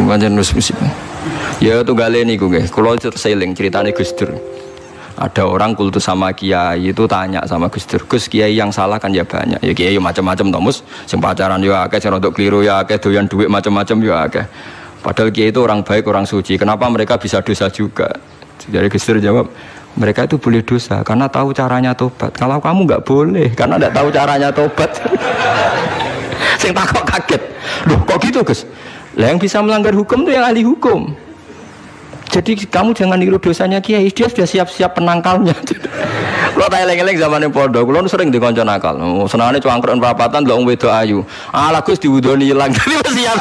pancen musibah. Ya tunggale niku nggih, kula terseling ceritane Gus Dur. Ada orang kultus sama kiai itu tanya sama Gus Dur, Gus kiai yang salah kan ya banyak. Ya kiai macam-macam Thomas, sing pacaran ya akeh, sing rodok keliru ya akeh, doyan duit macam-macam ya akeh. Padahal kiai itu orang baik, orang suci. Kenapa mereka bisa dosa juga? Jadi Gus Dur jawab, mereka itu boleh dosa karena tahu caranya tobat. Kalau kamu nggak boleh karena nggak tahu caranya tobat. Sing takok kaget. Loh kok gitu Gus? Lah yang bisa melanggar hukum itu yang ahli hukum. Jadi kamu jangan niru dosanya kiai, dia sudah siap-siap penangkalnya. Kalau tak eleng-eleng zamannya podo, kalau sering dikonco nakal. Senangnya cuangkron perapatan, lo wedok ayu. Ala Gus diwudoni hilang, jadi siap.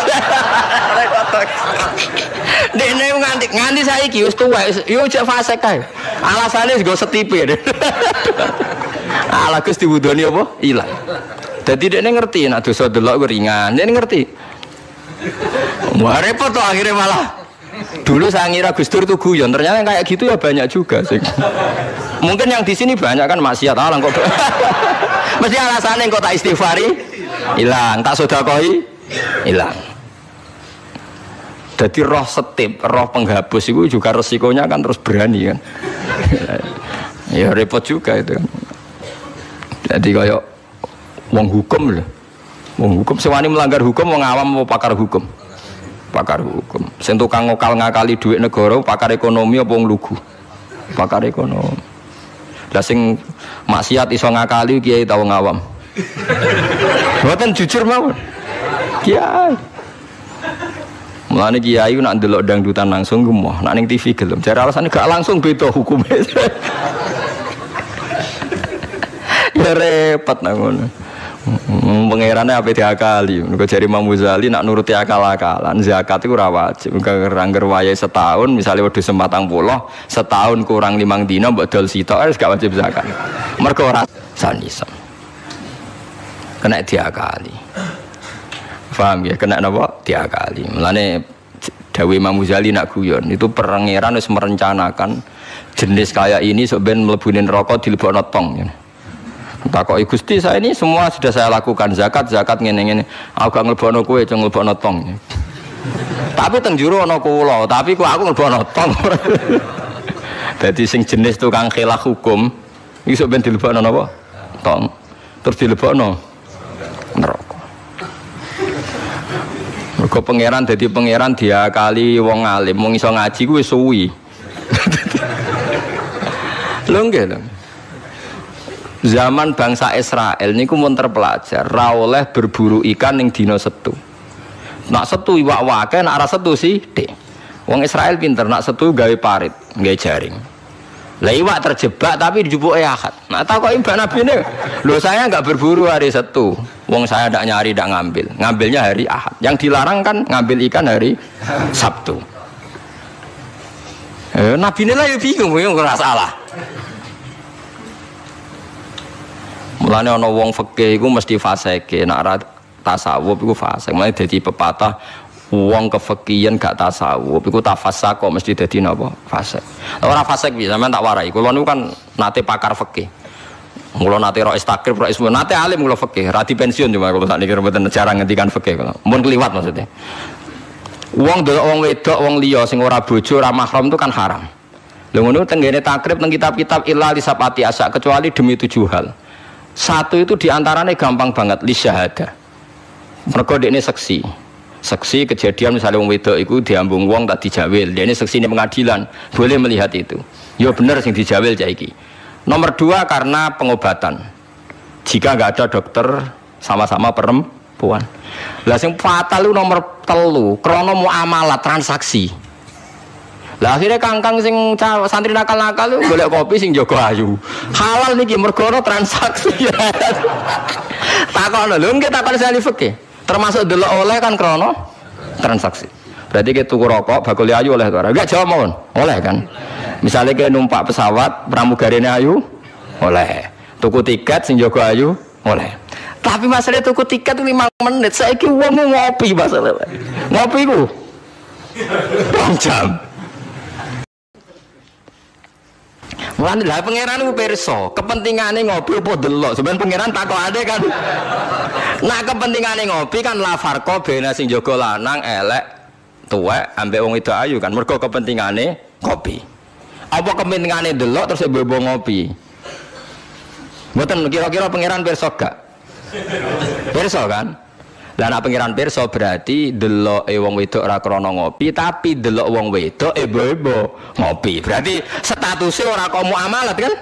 Dene nganti saiki wis tuwa, yo cek fase kae. Alasane go setipe. Ala Gus diwudoni apa? Hilang. Dadi dekne ngerti nek dosa delok ringan, dekne ngerti. Wah repot tuh akhirnya malah. Dulu saya ngira Gus Dur itu guyon, ternyata kayak gitu ya banyak juga sih. Mungkin yang di sini banyak kan maksiat alang kok. Mesti alasannya kok tak istighfari hilang, tak sedekah hilang. Jadi roh setip, roh penghapus itu juga resikonya kan terus berani kan. Ya repot juga itu kan. Jadi kayak wong hukum loh. Wong hukum sewani melanggar hukum, wong awam mau pakar hukum. Pakar hukum. Sing tukang ngakali duit negara, pakar ekonomi apa wong lugu? Pakar ekonomi. Lah sing maksiat iso ngakali kiai ta wong awam. Mboten jujur mawon. Kiai. Mulane kiai nak ndelok dangdutan langsung gemoh, nak ning TV gelem. Jare alasane gak langsung beda hukume. Ya repot nang ngono. Pengerannya apa diakali? Mergo jari Imam Ghazali nak nuruti akal-akalan zakat itu ora wajib. Angger wayahe setahun misalnya wedhus 40, setahun kurang 5 dina mbok dol sitok wis gak wajib zakat. Mergo ora sanisem. Kena diakali. Paham ya? Kena napa? Diakali. Mulane dawuh Imam Ghazali nak guyon itu pangeran wis merencanakan jenis kayak ini sok ben mlebune neraka dilebokno tong. Takoki Gusti saya ini semua sudah saya lakukan zakat ngene-ngene. Aku gak nglebokno kowe, cuma nglebokno tong. Tapi teng jero ana kula, tapi kok aku nglebokno tong. Dadi sing jenis tukang khilaf hukum iso ben dilebokno napa? Tong. Terus dilebokno neraka. Mergo pangeran dadi pangeran diakali wong alim, wong iso ngaji kuwi suwi. Lho nggih lho. Zaman bangsa Israel niku mun terpelajar ra oleh berburu ikan ning dina Setu. Nak Setu iwak wake, nak ra Setu sithik. Wong Israel pinter, nak Setu gawe parit, gawe jaring. Lah iwak terjebak tapi dijupuke Ahad. Nak takoki Mbak Nabine, "Lho saya enggak berburu hari Setu. Wong saya ndak nyari, ndak ngambil. Ngambilnya hari Ahad. Yang dilarang kan ngambil ikan hari Sabtu." Nabine lah yo bingung, yo ora salah. Mulane ana wong fikih iku mesti fasike, nek ora tasawuf iku fasik. Mulane dadi pepatah wong kefikihan gak tasawuf iku tafassak kok mesti dadi napa? Fasik. Ora fasik piye sampean tak warai. Kula niku kan nate pakar fikih. Kula nate rais takrib, rais nate alim kula fikih, ra di pensiun cuma kula sakniki mboten jarang ngendikan fikih kula. Mun kliwat maksudnya. Wong delok wong wedok, wong liya sing ora bojo, ora mahram itu kan haram. Lha ngono tenggene takrib teng kitab-kitab illa li sabati asa kecuali demi 7 hal. Satu itu diantaranya gampang banget li syahada. Mergo dekne saksi kejadian misalnya wong wedok iku diambung wong tak dijawil, dekne saksi ini pengadilan boleh melihat itu. Ya bener sing dijawil cah iki. Nomor 2 karena pengobatan. Jika nggak ada dokter sama-sama perempuan. Lah sing fatal itu nomor 3 krana muamalah transaksi. Lah akhirnya kangkang sing santri nakal-nakal lu golek kopi sing jaga ayu. Halal niki mergo ana transaksi. Takon lho nggih takon sali fikih. Termasuk delok oleh kan krana transaksi. Berarti ke tuku rokok bakul ayu oleh to ora? Enggak jawab mawon. Oleh kan. Misalnya ke numpak pesawat pramugarine ayu oleh. Tuku tiket sing jaga ayu oleh. Tapi masalah tuku tiket itu 5 menit. Saiki wong ngopi masalah. Ngopi ku 2 jam. Mulane lha pangeran ku pirsa, kepentingane ngopi apa delok. Sampeyan pangeran takokane kan. Nah kepentingane ngopi kan la farqa bena sing jaga lanang elek tuwek ambek wong itu ayu kan mergo kepentingane kopi. Apa kepentingane delok terus bebo ngopi? Mboten kira-kira pangeran pirsa gak? Pirsa kan? Lah nek pangeran pirsa berarti deloke wong wedok ora krana ngopi, tapi delok wong wedok ebo-ebo ngopi. Berarti statusnya ora kok muamalat kan?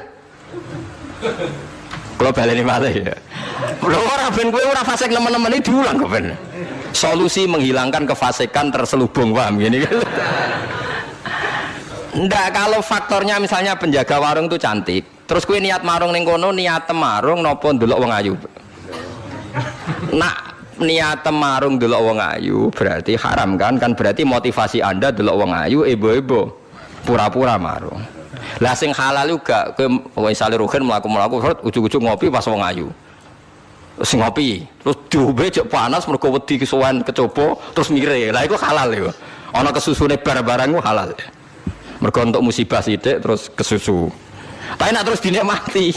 Kalau baleni malih ya. Lho ora ben kowe ora fasik nemen-nemen iki diulang kok ben. Solusi menghilangkan kefasikan terselubung, paham gini kan? Ndak, kalau faktornya misalnya penjaga warung itu cantik, terus kowe niat marung ning kono, niat marung napa ndelok wong ayu. Nak niat marung ndelok wong ayu berarti haram kan? Kan berarti motivasi Anda ndelok wong ayu ebo-ebo pura-pura marung. Lah sing halal juga kowe misale ruhin mlaku-mlaku ujug-ujug ngopi pas wong ayu. Sing ngopi, terus diombe cek panas mergo wedi kesuwen kecoba terus mire. Lah iku halal iku. Ana kesusune barang-barang ku halal. Mergo untuk musibah sithik terus kesusu. Tapi nak terus dinikmati.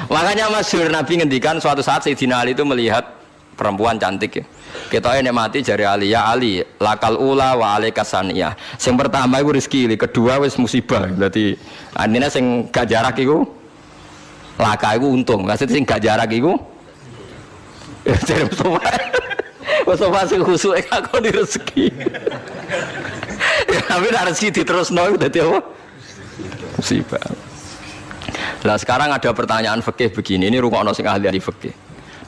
Makanya masyhur Nabi ngendikan suatu saat Sayyidina Ali itu melihat perempuan cantik ya. Kita nikmati jari Ali, ya Ali, lakal ula wa alaika saniyah. Sing pertama iku rezeki, kedua wis musibah. Berarti artinya sing gak jarak iku laka iku untung. Maksud sing gak jarak iku jare Mustafa sing khusuk kok di rezeki. Ya tapi rezeki diterusno dadi apa? Musibah. Lah sekarang ada pertanyaan fikih begini, ini rungokno sing ahli fikih.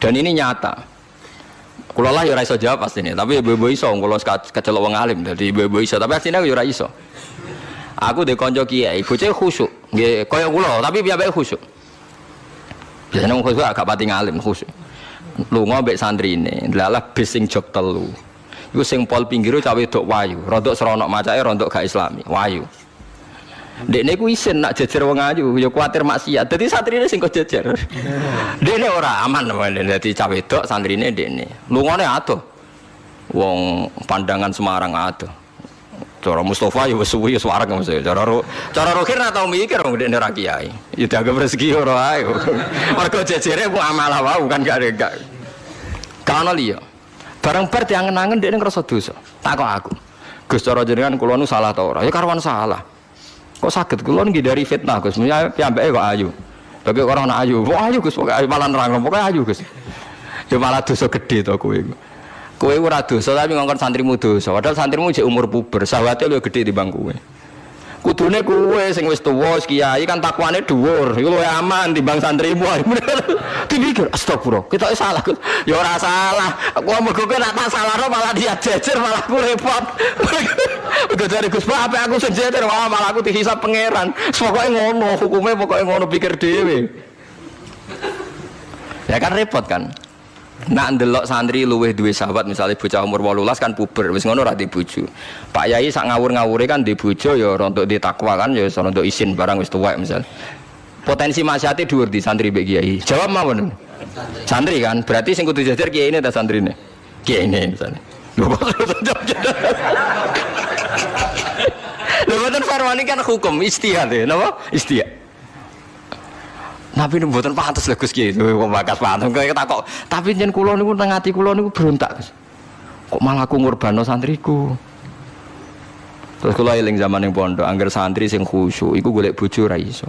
Dan ini nyata. Kula lah ya ora iso jawab pastine, tapi ibu-ibu iso kula kecelok wong alim, dadi ibu-ibu iso, tapi asline ya ora iso. Aku de kanca kiai, bocah khusyuk, nggih kaya kula, tapi piyambake khusyuk. Biasane wong khusyuk agak pati ngalim khusyuk. Lunga mbek santrine, ndalah bis sing jog telu. Iku sing pol pinggire cah wedok wayu, rodok seronok macake rodok gak islami, wayu. Dekne ku isin nak jejer wong ayu, ya kuwatir maksiat. Dadi santrine sing kok jejer. Dekne ora aman teman, dadi cah wedok santrine dekne. Lungane adoh. Wong pandangan Semarang adoh. Cara Mustafa ya wis suwi ya swareg mesti. Cara Rohir ora tau mikir wong dekne ra kiai. Ya dianggap rezeki ora ae. Mergo jejere ku amalah wae kan gak. Kana liya. Barang bar diangen-angen dekne ngrasa dosa. Takok aku. Gus cara jenengan kula nu salah ta ora? Ya karwan salah. Kok saged kula ngindari fitnah Gus, piyambake kok ayu. Bagi orang nak ayu, kok ayu Gus, pokoke malah nerang, pokoke ayu Gus. Ya malah dosa gede to kowe. Kowe ora dosa tapi ngongkon santrimu dosa. Padahal santrimu jek umur puber, sawate luwih gede timbang kowe. Kudune kowe sing wis tuwa, kiai kan takwane dhuwur, iku luwih aman timbang santrimu. Dipikir astagfirullah, kita salah Gus. Ya ora salah. Aku mergo kowe nak tak salahno malah dia jejer malah aku repot. Udah dari Gus Pak, apa aku sejajar, wah malah aku dihisap pangeran. Pokoknya ngono, hukumnya pokoknya ngono pikir dewe. Ya kan repot kan. Nak ndelok santri luweh duwe sahabat misalnya bocah umur 18 kan puber, wis ngono ra di bojo. Pak Yai sak ngawur-ngawure kan di bojo ya rontok di takwa kan ya rontok isin barang wis tuwek misal. Potensi maksiate dhuwur di santri mbek kiai. Jawab mawon. Santri kan, berarti sing kudu jajar kiai ini ta santrine. Kiai ini misalnya. Lho mboten farwani kan hukum istihad ya, napa? Istihad. Tapi mboten pantes lho Gus Kiai, kok bakas pantes kok takok. Tapi yen kula niku teng ati kula niku berontak, Gus. Kok malah aku ngorbanno santriku. Terus kula eling zaman ning pondok, angger santri sing khusyuk iku golek bojo ra iso.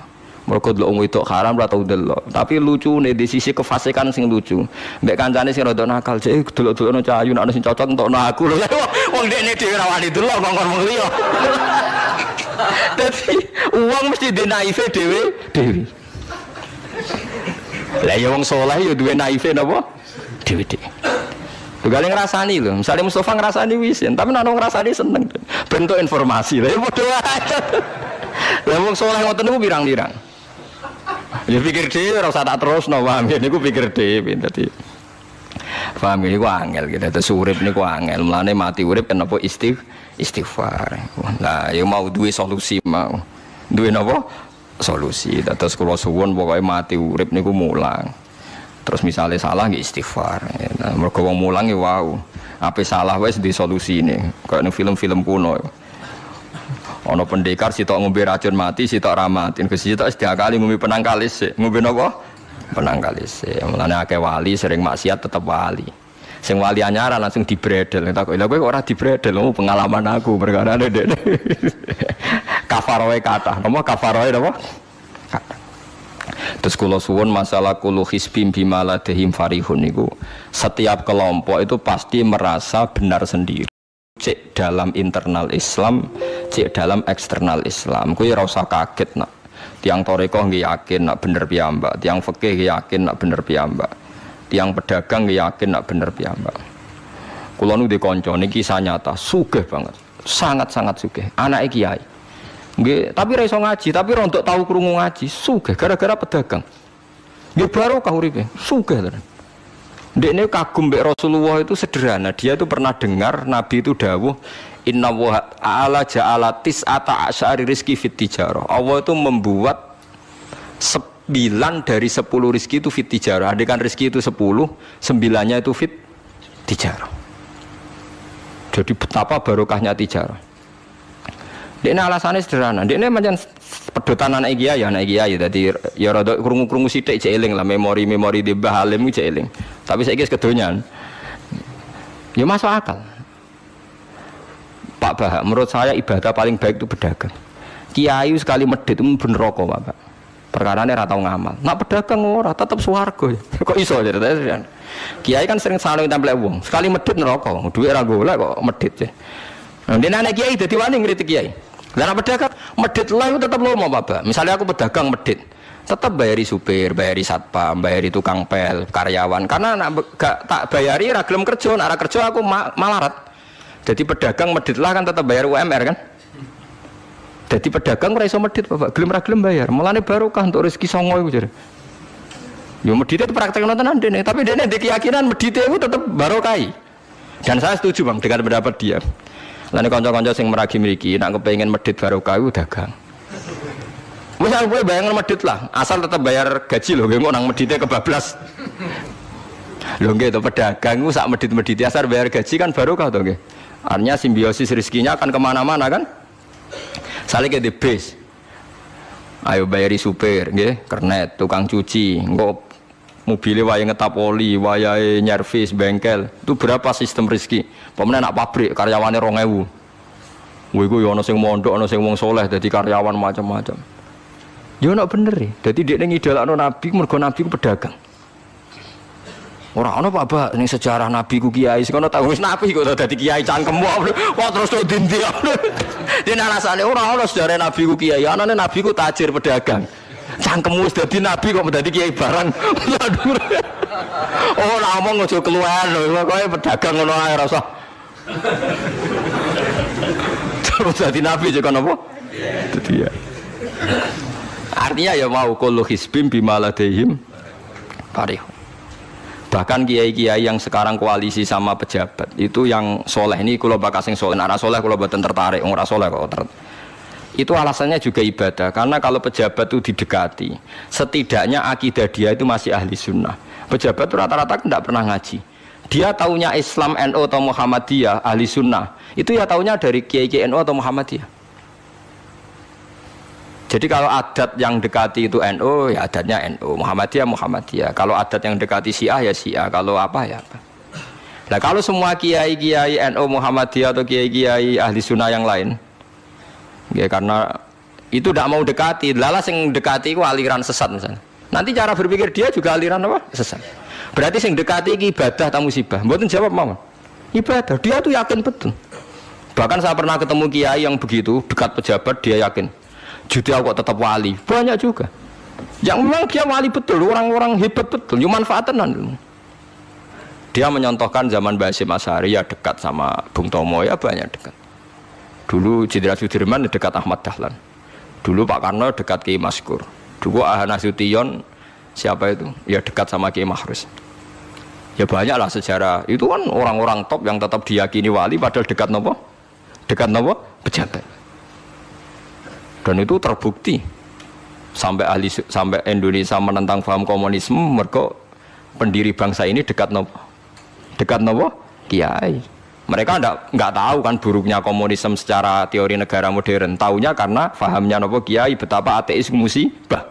Mergo delok wong wedok haram ra tau delok. Tapi lucune di sisi kefasikan sing lucu. Mbek kancane sing rada nakal, jek delok-delokno cah ayu nek ana sing cocok entokno aku lho. Wong dekne dhewe ra wani delok kok wong liya. Dadi wong mesti dinaife dhewe. Lah ya wong saleh ya duwe naife napa? Dhewe. Tugale ngrasani lho. Misale Mustafa ngrasani wis, tapi nek ngrasani seneng. Bentuk informasi. Lah ya padha wae. Lah wong saleh ngoten niku pirang-pirang. Ya pikir dhewe ora usah tak terusno, paham ya niku pikir dhewe dadi. Paham niku angel gitu. Terus urip niku angel. Mulane mati urip kenapa istighfar. Lah ya mau duwe solusi mau. Duwe napa? Solusi. Terus kula suwun pokoke mati urip niku mulang. Terus misalnya salah nggih istighfar. Nah, mergo wong mulang ya wau. Ape salah wis di solusine. Kayak ning film-film kuno. Ana pendekar sitok ngombe racun mati, sitok ra mati. Gus sitok setiap kali ngombe penang kalis. Ngombe napa? Penang kalis. Mulane akeh wali sering maksiat tetep wali. Sing wali anyaran langsung dibredel. Tak kok lha kowe ora dibredel, pengalaman aku perkara ndek. Kafaroe kathah. Napa kafaroe napa? Terus kula suwun masalah kulu hisbim bima ladehim farihun niku setiap kelompok itu pasti merasa benar sendiri. Cek dalam internal Islam, cek dalam eksternal Islam. Kuwi ora usah kaget nak. Tiang toreko nggih yakin nak bener piyambak, tiang fikih nggih yakin nak bener piyambak. Tiang pedagang nggih yakin nak bener piyambak. Kula nu dikonco niki kisah nyata, sugih banget. Sangat-sangat sugih. Anake kiai. Nggih, tapi ra iso ngaji, tapi ora untuk tahu krungu ngaji, sugih gara-gara pedagang. Nggih barokah uripe, sugih tenan. Ndekne kagum mbek Rasulullah itu sederhana, dia itu pernah dengar Nabi itu dawuh inna wa ta'ala ja'ala tis'ata asyari rizki fit tijarah. Allah itu membuat 9 dari 10 rizki itu fit tijarah. Andaikan rizki itu 10, 9-nya itu fit tijarah. Jadi betapa barokahnya tijarah. Ini alasannya sederhana. Ini macam pedotan anak kiai, Jadi ya rada krungu-krungu sithik cek eling lah memori-memori di Mbah Halim cek eling. Tapi saiki wis kedonyan. Ya masuk akal. Pak Bah, menurut saya ibadah paling baik itu pedagang. Kiai sekali medit itu ben neraka, Pak. Perkarane ra tau ngamal. Nak pedagang ora tetep swarga. Kok iso ceritane? Kiai kan sering saling templek wong. Sekali medit neraka, duwe ra golek kok medit ya. Nah, dene anak kiai dadi wani ngritik kiai. Lah nek pedagang medit lah itu tetep lomo, Pak. Misalnya aku pedagang medit, tetap bayari supir, bayari satpam, bayari tukang pel, karyawan. Karena gak tak bayari ra gelem kerja, nek ra kerja aku malarat. Jadi pedagang medit lah kan tetap bayar UMR kan. Jadi pedagang ora iso medit Bapak, gelem ra gelem bayar. Mulane barokah untuk rezeki songo iku jare. Yo medit itu praktekno tenan dene, tapi dene ndek keyakinan medit itu tetap barokai. Dan saya setuju Bang dengan pendapat dia. Lan kanca-kanca sing meragi mriki nek kepengin medit barokah iku dagang. Wis aku bayangan medit lah, asal tetap bayar gaji lho, nggih nang medite kebablas. Lho nggih to pedagang ku sak medit-medit asal bayar gaji kan barokah to nggih. Artinya simbiosis rezekinya akan kemana-mana kan. Saling ke the base. Ayo bayari supir, nggih, kernet, tukang cuci, engko mobilnya waya ngetap oli, waya nyervis bengkel. Itu berapa sistem rezeki? Pemene nak pabrik karyawane 2000. Kuwi ku yo ana sing mondok, ana sing wong saleh dadi karyawan macam-macam. Yo nak bener e. Dadi dekne ngidolakno Nabi mergo Nabi ku pedagang. Ora ana Pak Ba ning sejarah Nabi ku kiai sing ana tau wis Nabi kok dadi kiai cangkem kok terus tok dindi. Dene alasane ora ana sejarah Nabi ku kiai, anane Nabi ku tajir pedagang. Cangkem wis dadi Nabi kok dadi kiai barang. Oh ora omong aja keluar lho, kowe pedagang ngono ae ora usah. Terus dadi Nabi juga napa? Dadi ya. Artinya ya mau kullu hisbim bima ladehim farih. Bahkan kiai-kiai yang sekarang koalisi sama pejabat itu yang soleh ini kalau bakal sing soleh, arah soleh kalau buatan tertarik, orang soleh kok itu alasannya juga ibadah karena kalau pejabat itu didekati, setidaknya akidah dia itu masih ahli sunnah. Pejabat itu rata-rata tidak pernah ngaji. Dia taunya Islam NU atau Muhammadiyah ahli sunnah itu ya taunya dari kiai-kiai NU atau Muhammadiyah. Jadi kalau adat yang dekati itu NU, ya adatnya NU, Muhammadiyah, Muhammadiyah. Kalau adat yang dekati Syiah, ya Syiah. Kalau apa, ya apa. Nah kalau semua kiai-kiai NU, Muhammadiyah atau kiai-kiai ahli sunnah yang lain, ya karena itu tidak mau dekati, lalas yang dekati itu aliran sesat misalnya. Nanti cara berpikir dia juga aliran apa? Sesat. Berarti yang dekati itu ibadah atau musibah. Mboten jawab mawon. Ibadah, dia tuh yakin betul. Bahkan saya pernah ketemu kiai yang begitu, dekat pejabat, dia yakin. Jadi aku kok tetap wali, banyak juga. Yang memang dia wali betul, orang-orang hebat betul, cuma manfaatan. Dia menyontohkan zaman Mbah Hasyim Asy'ari ya dekat sama Bung Tomo ya banyak dekat. Dulu Jenderal Sudirman dekat Ahmad Dahlan. Dulu Pak Karno dekat Kiai Maskur. Dulu Nasution siapa itu? Ya dekat sama Kiai Mahrus. Ya banyaklah sejarah. Itu kan orang-orang top yang tetap diyakini wali padahal dekat nopo? Dekat nopo? Pejabat. Dan itu terbukti sampai Indonesia menentang paham komunisme mereka pendiri bangsa ini dekat nopo kiai. Mereka nggak tahu kan buruknya komunisme secara teori negara modern, taunya karena pahamnya nopo kiai betapa ateis musibah.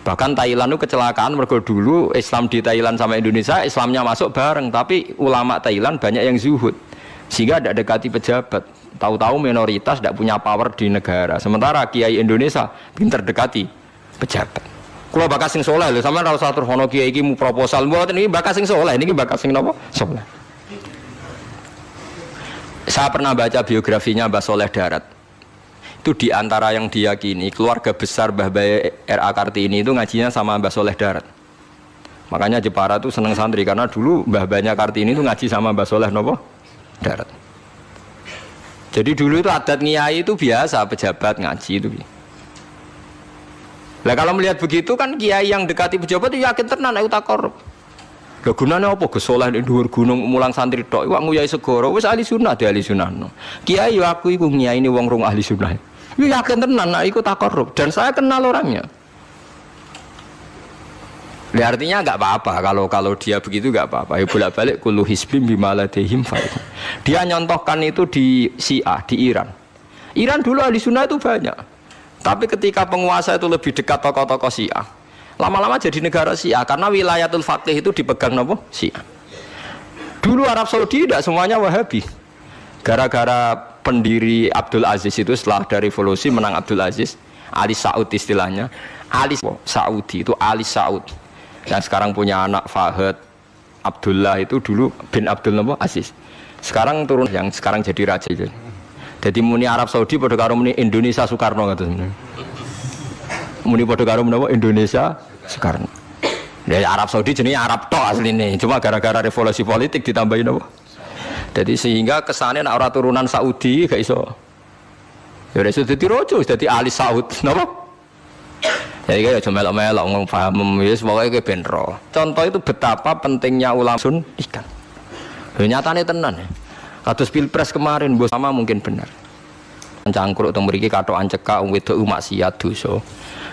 Bahkan Thailand itu kecelakaan mergo dulu Islam di Thailand sama Indonesia, Islamnya masuk bareng, tapi ulama Thailand banyak yang zuhud. Sehingga tidak dekati pejabat. Tahu-tahu minoritas tidak punya power di negara. Sementara kiai Indonesia pinter dekati pejabat. Kalau bakas sing soleh lho, sampean ora usah terus ono kiai iki mu proposal mboten iki bakas sing soleh, niki bakas sing napa? Soleh. Saya pernah baca biografinya Mbah Soleh Darat. Itu diantara yang diyakini keluarga besar Mbah Bae R.A. Kartini itu ngajinya sama Mbah Soleh Darat. Makanya Jepara tuh seneng santri karena dulu Mbah Banya Kartini itu ngaji sama Mbah Soleh nopo Darat. Jadi dulu itu adat ngiyai itu biasa, pejabat ngaji itu. Lah kalau melihat begitu kan kiai yang dekati pejabat itu yakin tenan aku tak korup. Lah gunane apa Gus Soleh ning dhuwur gunung mulang santri tok iku nguyai segara wis ahli sunnah de ahli sunnah no. Kiai yo aku iku ngiyaini wong rong ahli sunnah. Yo yakin tenan nek iku tak korup dan saya kenal orangnya. Lah artinya enggak apa-apa kalau dia begitu enggak apa-apa. Ya bolak-balik kullu hisbim bima ladehim faid. Dia nyontohkan itu di Syiah di Iran. Iran dulu ahli sunnah itu banyak. Tapi ketika penguasa itu lebih dekat tokoh-tokoh Syiah, lama-lama jadi negara Syiah karena wilayatul faqih itu dipegang nopo Syiah. Dulu Arab Saudi tidak semuanya Wahabi. Gara-gara pendiri Abdul Aziz itu setelah dari revolusi menang Abdul Aziz, Ali Saud istilahnya, Ali Saudi itu Ali Saud. Yang sekarang punya anak Fahad Abdullah itu dulu bin Abdul Aziz. Sekarang turun yang sekarang jadi raja itu. Jadi muni Arab Saudi pada karo muni Indonesia Soekarno kata sebenarnya. Muni pada karo menapa Indonesia Soekarno. Dari Arab Saudi jenenge Arab tok asline, cuma gara-gara revolusi politik ditambahin apa? Jadi sehingga kesane nek ora turunan Saudi gak iso. Ya wis dadi rojo, dadi ahli Saud, napa? Jadi kayak cuma melok-melok ngomong paham wis pokoke ke benro. Contoh itu betapa pentingnya ulama sun ikan. Nyatane tenan. Kados Pilpres kemarin bos sama mungkin benar. Cangkruk teng mriki katokan cekak wong wedok maksiat dosa.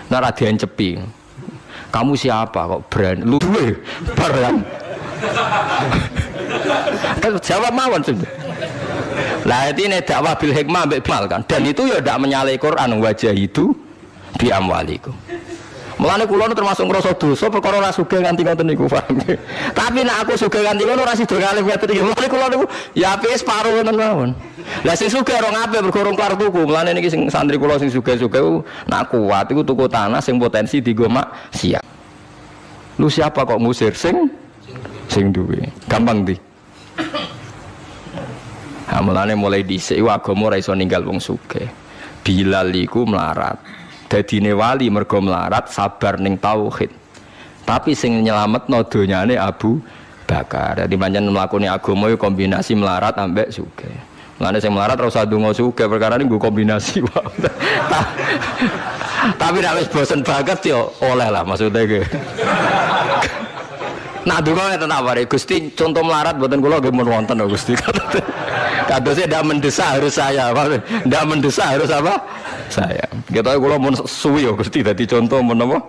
Nek ra diencepi. Kamu siapa kok brand lu duwe barang. Jawab mawon sudah. Lah ini dakwah bil hikmah mbek mal kan. Dan itu ya ndak menyalahi Quran wajah itu bi amwalikum. Mulane kula termasuk ngrasa dosa perkara ora sugih nganti ngoten niku, paham. Tapi nek aku sugih nganti ngono ora sida ngalim ngoten iki. Mulane kula niku ya apik separo ngoten mawon. Lah sing sugih ora ngapik mergo urung kelar tuku. Mulane niki sing santri kula sing sugih-sugih nak kuat iku tuku tanah sing potensi dienggo maksiat. Lu siapa kok ngusir sing duwe? Gampang di. Ha mulane mulai dhisik agama ora iso ninggal wong sugih. Bilal iku melarat. Dadine wali mergo melarat sabar ning tauhid. Tapi sing nyelametno donyane Abu Bakar. Dadi pancen mlakune agama yo kombinasi melarat ambek sugih. Mulane sing melarat ora usah ndonga sugih perkara niku kombinasi wae. Tapi nek wis bosen banget yo oleh lah maksudnya ge. Nah ndonga ngeten apa Gusti contoh melarat mboten kula nggih mun wonten lho Gusti. Kadosnya ndak mendesak harus saya, ndak mendesak harus apa? Saya. Kita kula mun suwi ya Gusti dadi contoh menapa?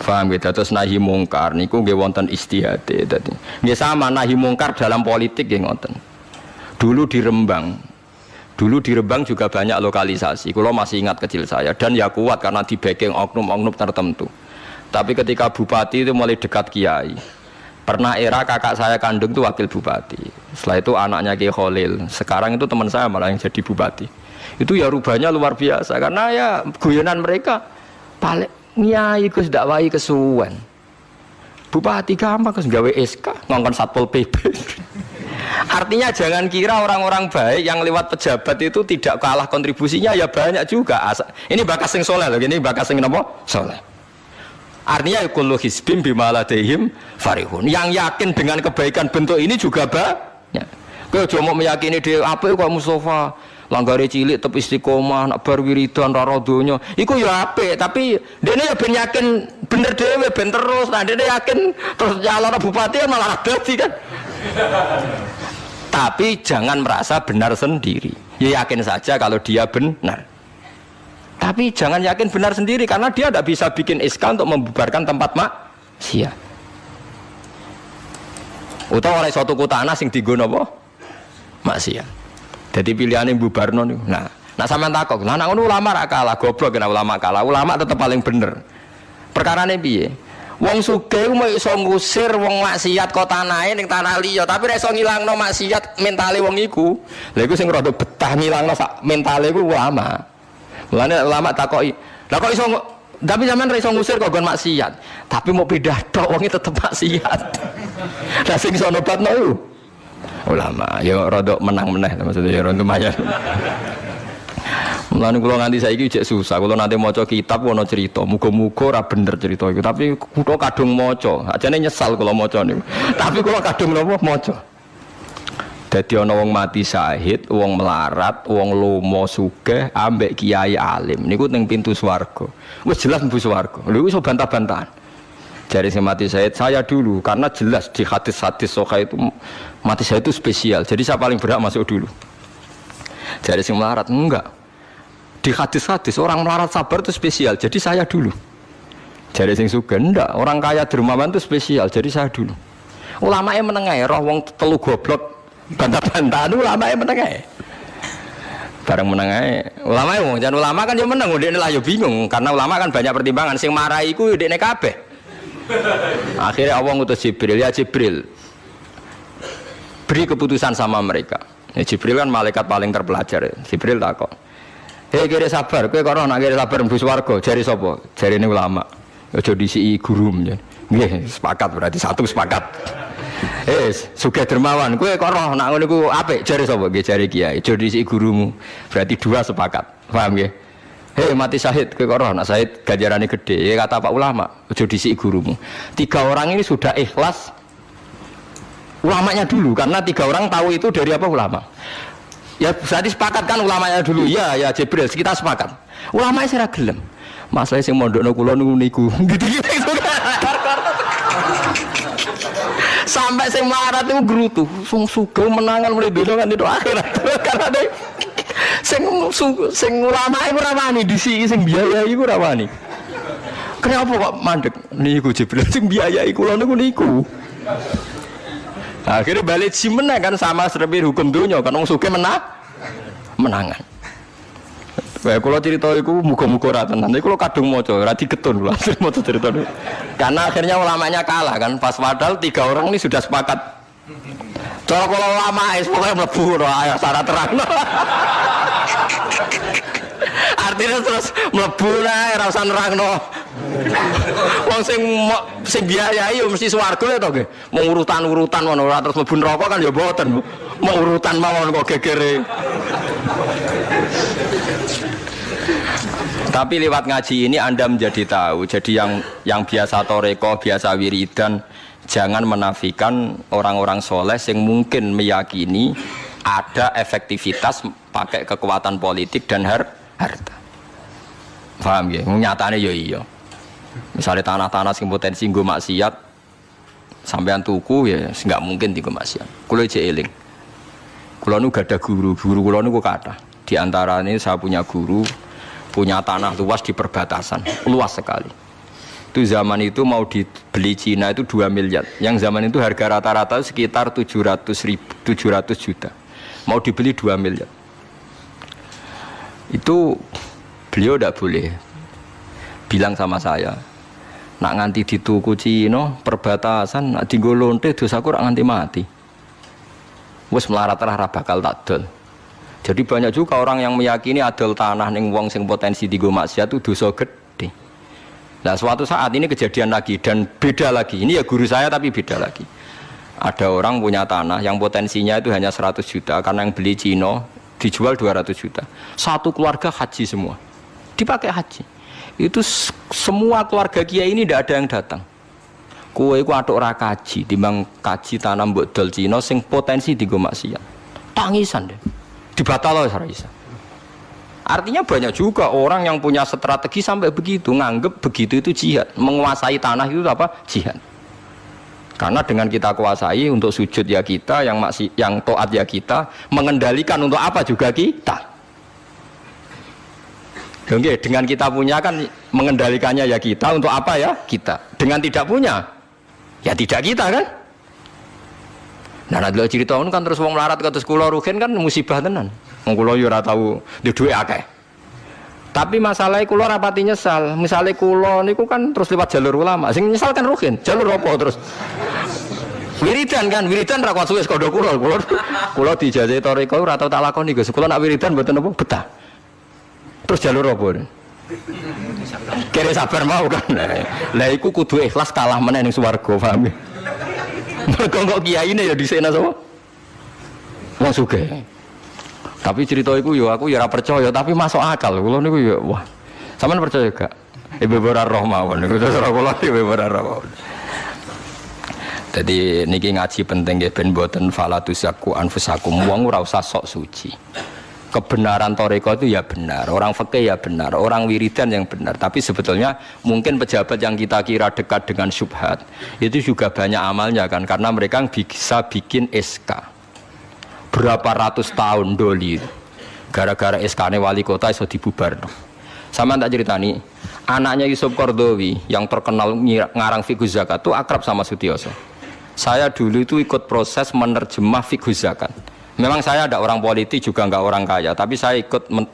Paham gitu, terus nahi mungkar niku nggih wonten istihade dadi. Nggih sama nahi mungkar dalam politik nggih ngoten. Dulu di Rembang juga banyak lokalisasi. Kula masih ingat kecil saya dan ya kuat karena di backing oknum-oknum tertentu. Tapi ketika bupati itu mulai dekat kiai. Pernah era kakak saya kandung itu wakil bupati. Setelah itu anaknya Kiai Khalil. Sekarang itu teman saya malah yang jadi bupati. Itu ya rubahnya luar biasa karena ya guyonan mereka paling nyai Gus dakwahi kesuwen. Bupati gampang Gus gawe SK ngongkon Satpol PP. Artinya jangan kira orang-orang baik yang lewat pejabat itu tidak kalah kontribusinya ya banyak juga. Ini bakas sing soleh loh, ini bakas sing napa? Soleh. Artinya kullu hisbim bima ladehim farihun. Yang yakin dengan kebaikan bentuk ini juga banyak. Kowe aja mau meyakini dhewe apik kok Mustofa langgare cilik tetep istiqomah nak bar wiridan ra donya. Iku ya apik, tapi dene ya ben yakin bener dhewe ben terus. Nah dene yakin terus calon bupati malah dadi kan. Tapi jangan merasa benar sendiri. Ya yakin saja kalau dia benar. Tapi jangan yakin benar sendiri karena dia tidak bisa bikin SK untuk membubarkan tempat maksiat. Utawa oleh suatu tanah sing dienggo napa? Maksiat. Jadi pilihannya bubarno niku. Nah sampean takok, lah nek ulama ra kalah, goblok kena ulama kalah. Ulama tetap paling bener. Perkarane piye? Wong sugih ku iso ngusir wong maksiat kok tanahe ning tanah liya, tapi ora iso ngilangno maksiat mentale wong iku. Lha iku sing rada betah ngilangno sak mentale ku ulama. Mulane ulama takoki, "Lah kok iso tapi sampean ora iso ngusir kok gon maksiat, tapi mau pindah tok wong tetep maksiat." Lah sing iso nobatno iku ulama. Ya rada menang meneh maksudnya ya rada lumayan. Mulane kula nganti saiki jek susah. Kula nanti maca kitab ana cerita, muga-muga ora bener cerita iku. Tapi kula kadung maca. Ajane nyesal kula maca niku. Tapi kula kadung napa maca. Dadi ana wong mati syahid, wong melarat, wong lomo sugih ambek kiai alim. Niku ning pintu swarga. Wis jelas mlebu swarga. Lha iso bantah-bantahan. Jari sing mati syahid saya dulu karena jelas di hadis-hadis sahih itu mati syahid itu spesial. Jadi saya paling berhak masuk dulu. Jari sing melarat enggak. Di hadis-hadis orang melarat sabar itu spesial, jadi saya dulu. Jadi sing sugih ndak, orang kaya dermawan itu spesial, jadi saya dulu. Ulamae meneng ae, roh wong telu goblok bantah-bantahan ulamae meneng ae. Bareng meneng ae. Ulamae wong jan ulama kan yo meneng, ndekne lah yo bingung karena ulama kan banyak pertimbangan, sing marahi iku ndekne kabeh. Akhirnya Allah ngutus Jibril, ya Jibril. Beri keputusan sama mereka. Ya, Jibril kan malaikat paling terpelajar. Jibril takok, "Hei kira sabar, kowe kok ora nak kira sabar mlebu swarga?" Jari sapa? Jarine ulama. Aja disiki guru ya. Nggih, sepakat berarti satu sepakat. Sugih dermawan, kowe kok ora nak ngono iku apik? Jari sapa? Nggih jari kiai. Aja disiki gurumu. Berarti dua sepakat. Paham nggih? Hei mati syahid, kowe kok ora nak syahid ganjarane gede. Ya kata Pak ulama, aja disiki gurumu. Tiga orang ini sudah ikhlas ulamanya dulu karena tiga orang tahu itu dari apa ulama. Ya berarti sepakat kan ulamanya dulu. Ya Jibril, kita sepakat. Ulamanya saya gelem. Masalah sing mondokno kula niku. Gitu-gitu. Sampai sing melarat itu gerutu. Sing sugih menangan mulai dino kan itu akhirat. Karena sing ulama iku ora wani disiki sing biayai iku ora wani. Kenapa kok mandek niku Jibril sing biayai kula niku. Akhirnya balik si menang kan sama seperti hukum dunia kan wong sugih menangan. Kayak kalau cerita itu muga-muga ora tenan. Tapi kalau kadung maca ora digetun lho maca cerita itu. Karena akhirnya ulamanya kalah kan pas padahal tiga orang ini sudah sepakat. Cara kalau ulama pokoknya mlebu ora syarat terang. Artinya terus mlebu ae ora usah nerangno. Wong sing biayai yo mesti swarga ya to nggih. Mau urutan-urutan ngono ora terus mlebu neraka kan ya mboten. Mau urutan mawon kok gegere. Tapi lewat ngaji ini Anda menjadi tahu. Jadi yang biasa toreko, biasa wiridan, jangan menafikan orang-orang soleh yang mungkin meyakini ada efektivitas pakai kekuatan politik dan harta. Paham ya? Nyatanya ya iya. Misalnya tanah-tanah sing potensi nggo maksiat sampean tuku ya nggak mungkin dienggo maksiat. Kulo jek eling. Kulo nu gada guru kulo niku kathah. Di antaranya saya punya guru punya tanah luas di perbatasan, luas sekali. Itu zaman itu mau dibeli Cina itu 2 miliar. Yang zaman itu harga rata-rata sekitar 700 juta. Mau dibeli 2 miliar. Itu beliau tidak boleh bilang sama saya, nak nganti dituku Cina perbatasan, nak dinggo lonte dosaku rak nganti mati. Wes melarat-larat bakal tak dol. Jadi banyak juga orang yang meyakini adol tanah ning wong sing potensi dienggo maksiat itu dosa gede. Nah suatu saat ini kejadian lagi dan beda lagi. Ini ya guru saya tapi beda lagi. Ada orang punya tanah yang potensinya itu hanya 100 juta karena yang beli Cina dijual 200 juta. Satu keluarga haji semua. Dipakai haji. Itu semua keluarga kiai ini tidak ada yang datang. Kowe iku atuk ora kaji, timbang kaji tanah mbok dol Cina sing potensi dienggo maksiat. Tangisan deh. Dibatal oleh Raisa. Artinya banyak juga orang yang punya strategi sampai begitu, nganggep begitu itu jihad, menguasai tanah itu apa? Jihad. Karena dengan kita kuasai untuk sujud ya kita, yang taat ya kita, mengendalikan untuk apa juga kita. Oke, dengan kita punya kan mengendalikannya ya kita, untuk apa ya kita. Dengan tidak punya, ya tidak kita kan. Nah, nanti cerita kan terus wong melarat kados kula rugen kan musibah tenan. Wong kula yo ora tau duwe akeh. Tapi masalahnya kulo rapati nyesal. Misalnya kulo niku kan terus lewat jalur ulama. Sing nyesal kan Ruhin. Jalur apa terus? Wiridan kan, wiridan ra kuat suwe kodo kulo. Kulo dijajahi toriko ora tau tak lakoni Gus. Kulo nak wiridan mboten apa betah. Terus jalur apa? Kira sabar mau kan. Lah iku kudu ikhlas kalah meneh ning swarga, paham ya? Mergo kok kiyaine ya dhisena sapa? Wong sugih. Tapi cerita iku yo aku ya ora percaya, tapi masuk akal. Kulo niku yo wah. Sampeyan percaya gak? Ibu ora roh mawon niku terus ora kulo ibu ora roh. Jadi niki ngaji penting nggih ben mboten falatusaku anfusakum. Wong ora usah sok suci. Kebenaran toriko itu ya benar, orang fikih ya benar, orang wiridan yang benar. Tapi sebetulnya mungkin pejabat yang kita kira dekat dengan syubhat itu juga banyak amalnya kan, karena mereka bisa bikin SK berapa ratus tahun doli gara-gara SK-nya wali kota iso dibubarno. Sama tak ceritani, anaknya Yusuf Qaradawi yang terkenal ngarang fiqh zakat itu akrab sama Sutioso. Saya dulu itu ikut proses menerjemah fiqh zakat. Memang saya ada orang politik juga enggak orang kaya, tapi saya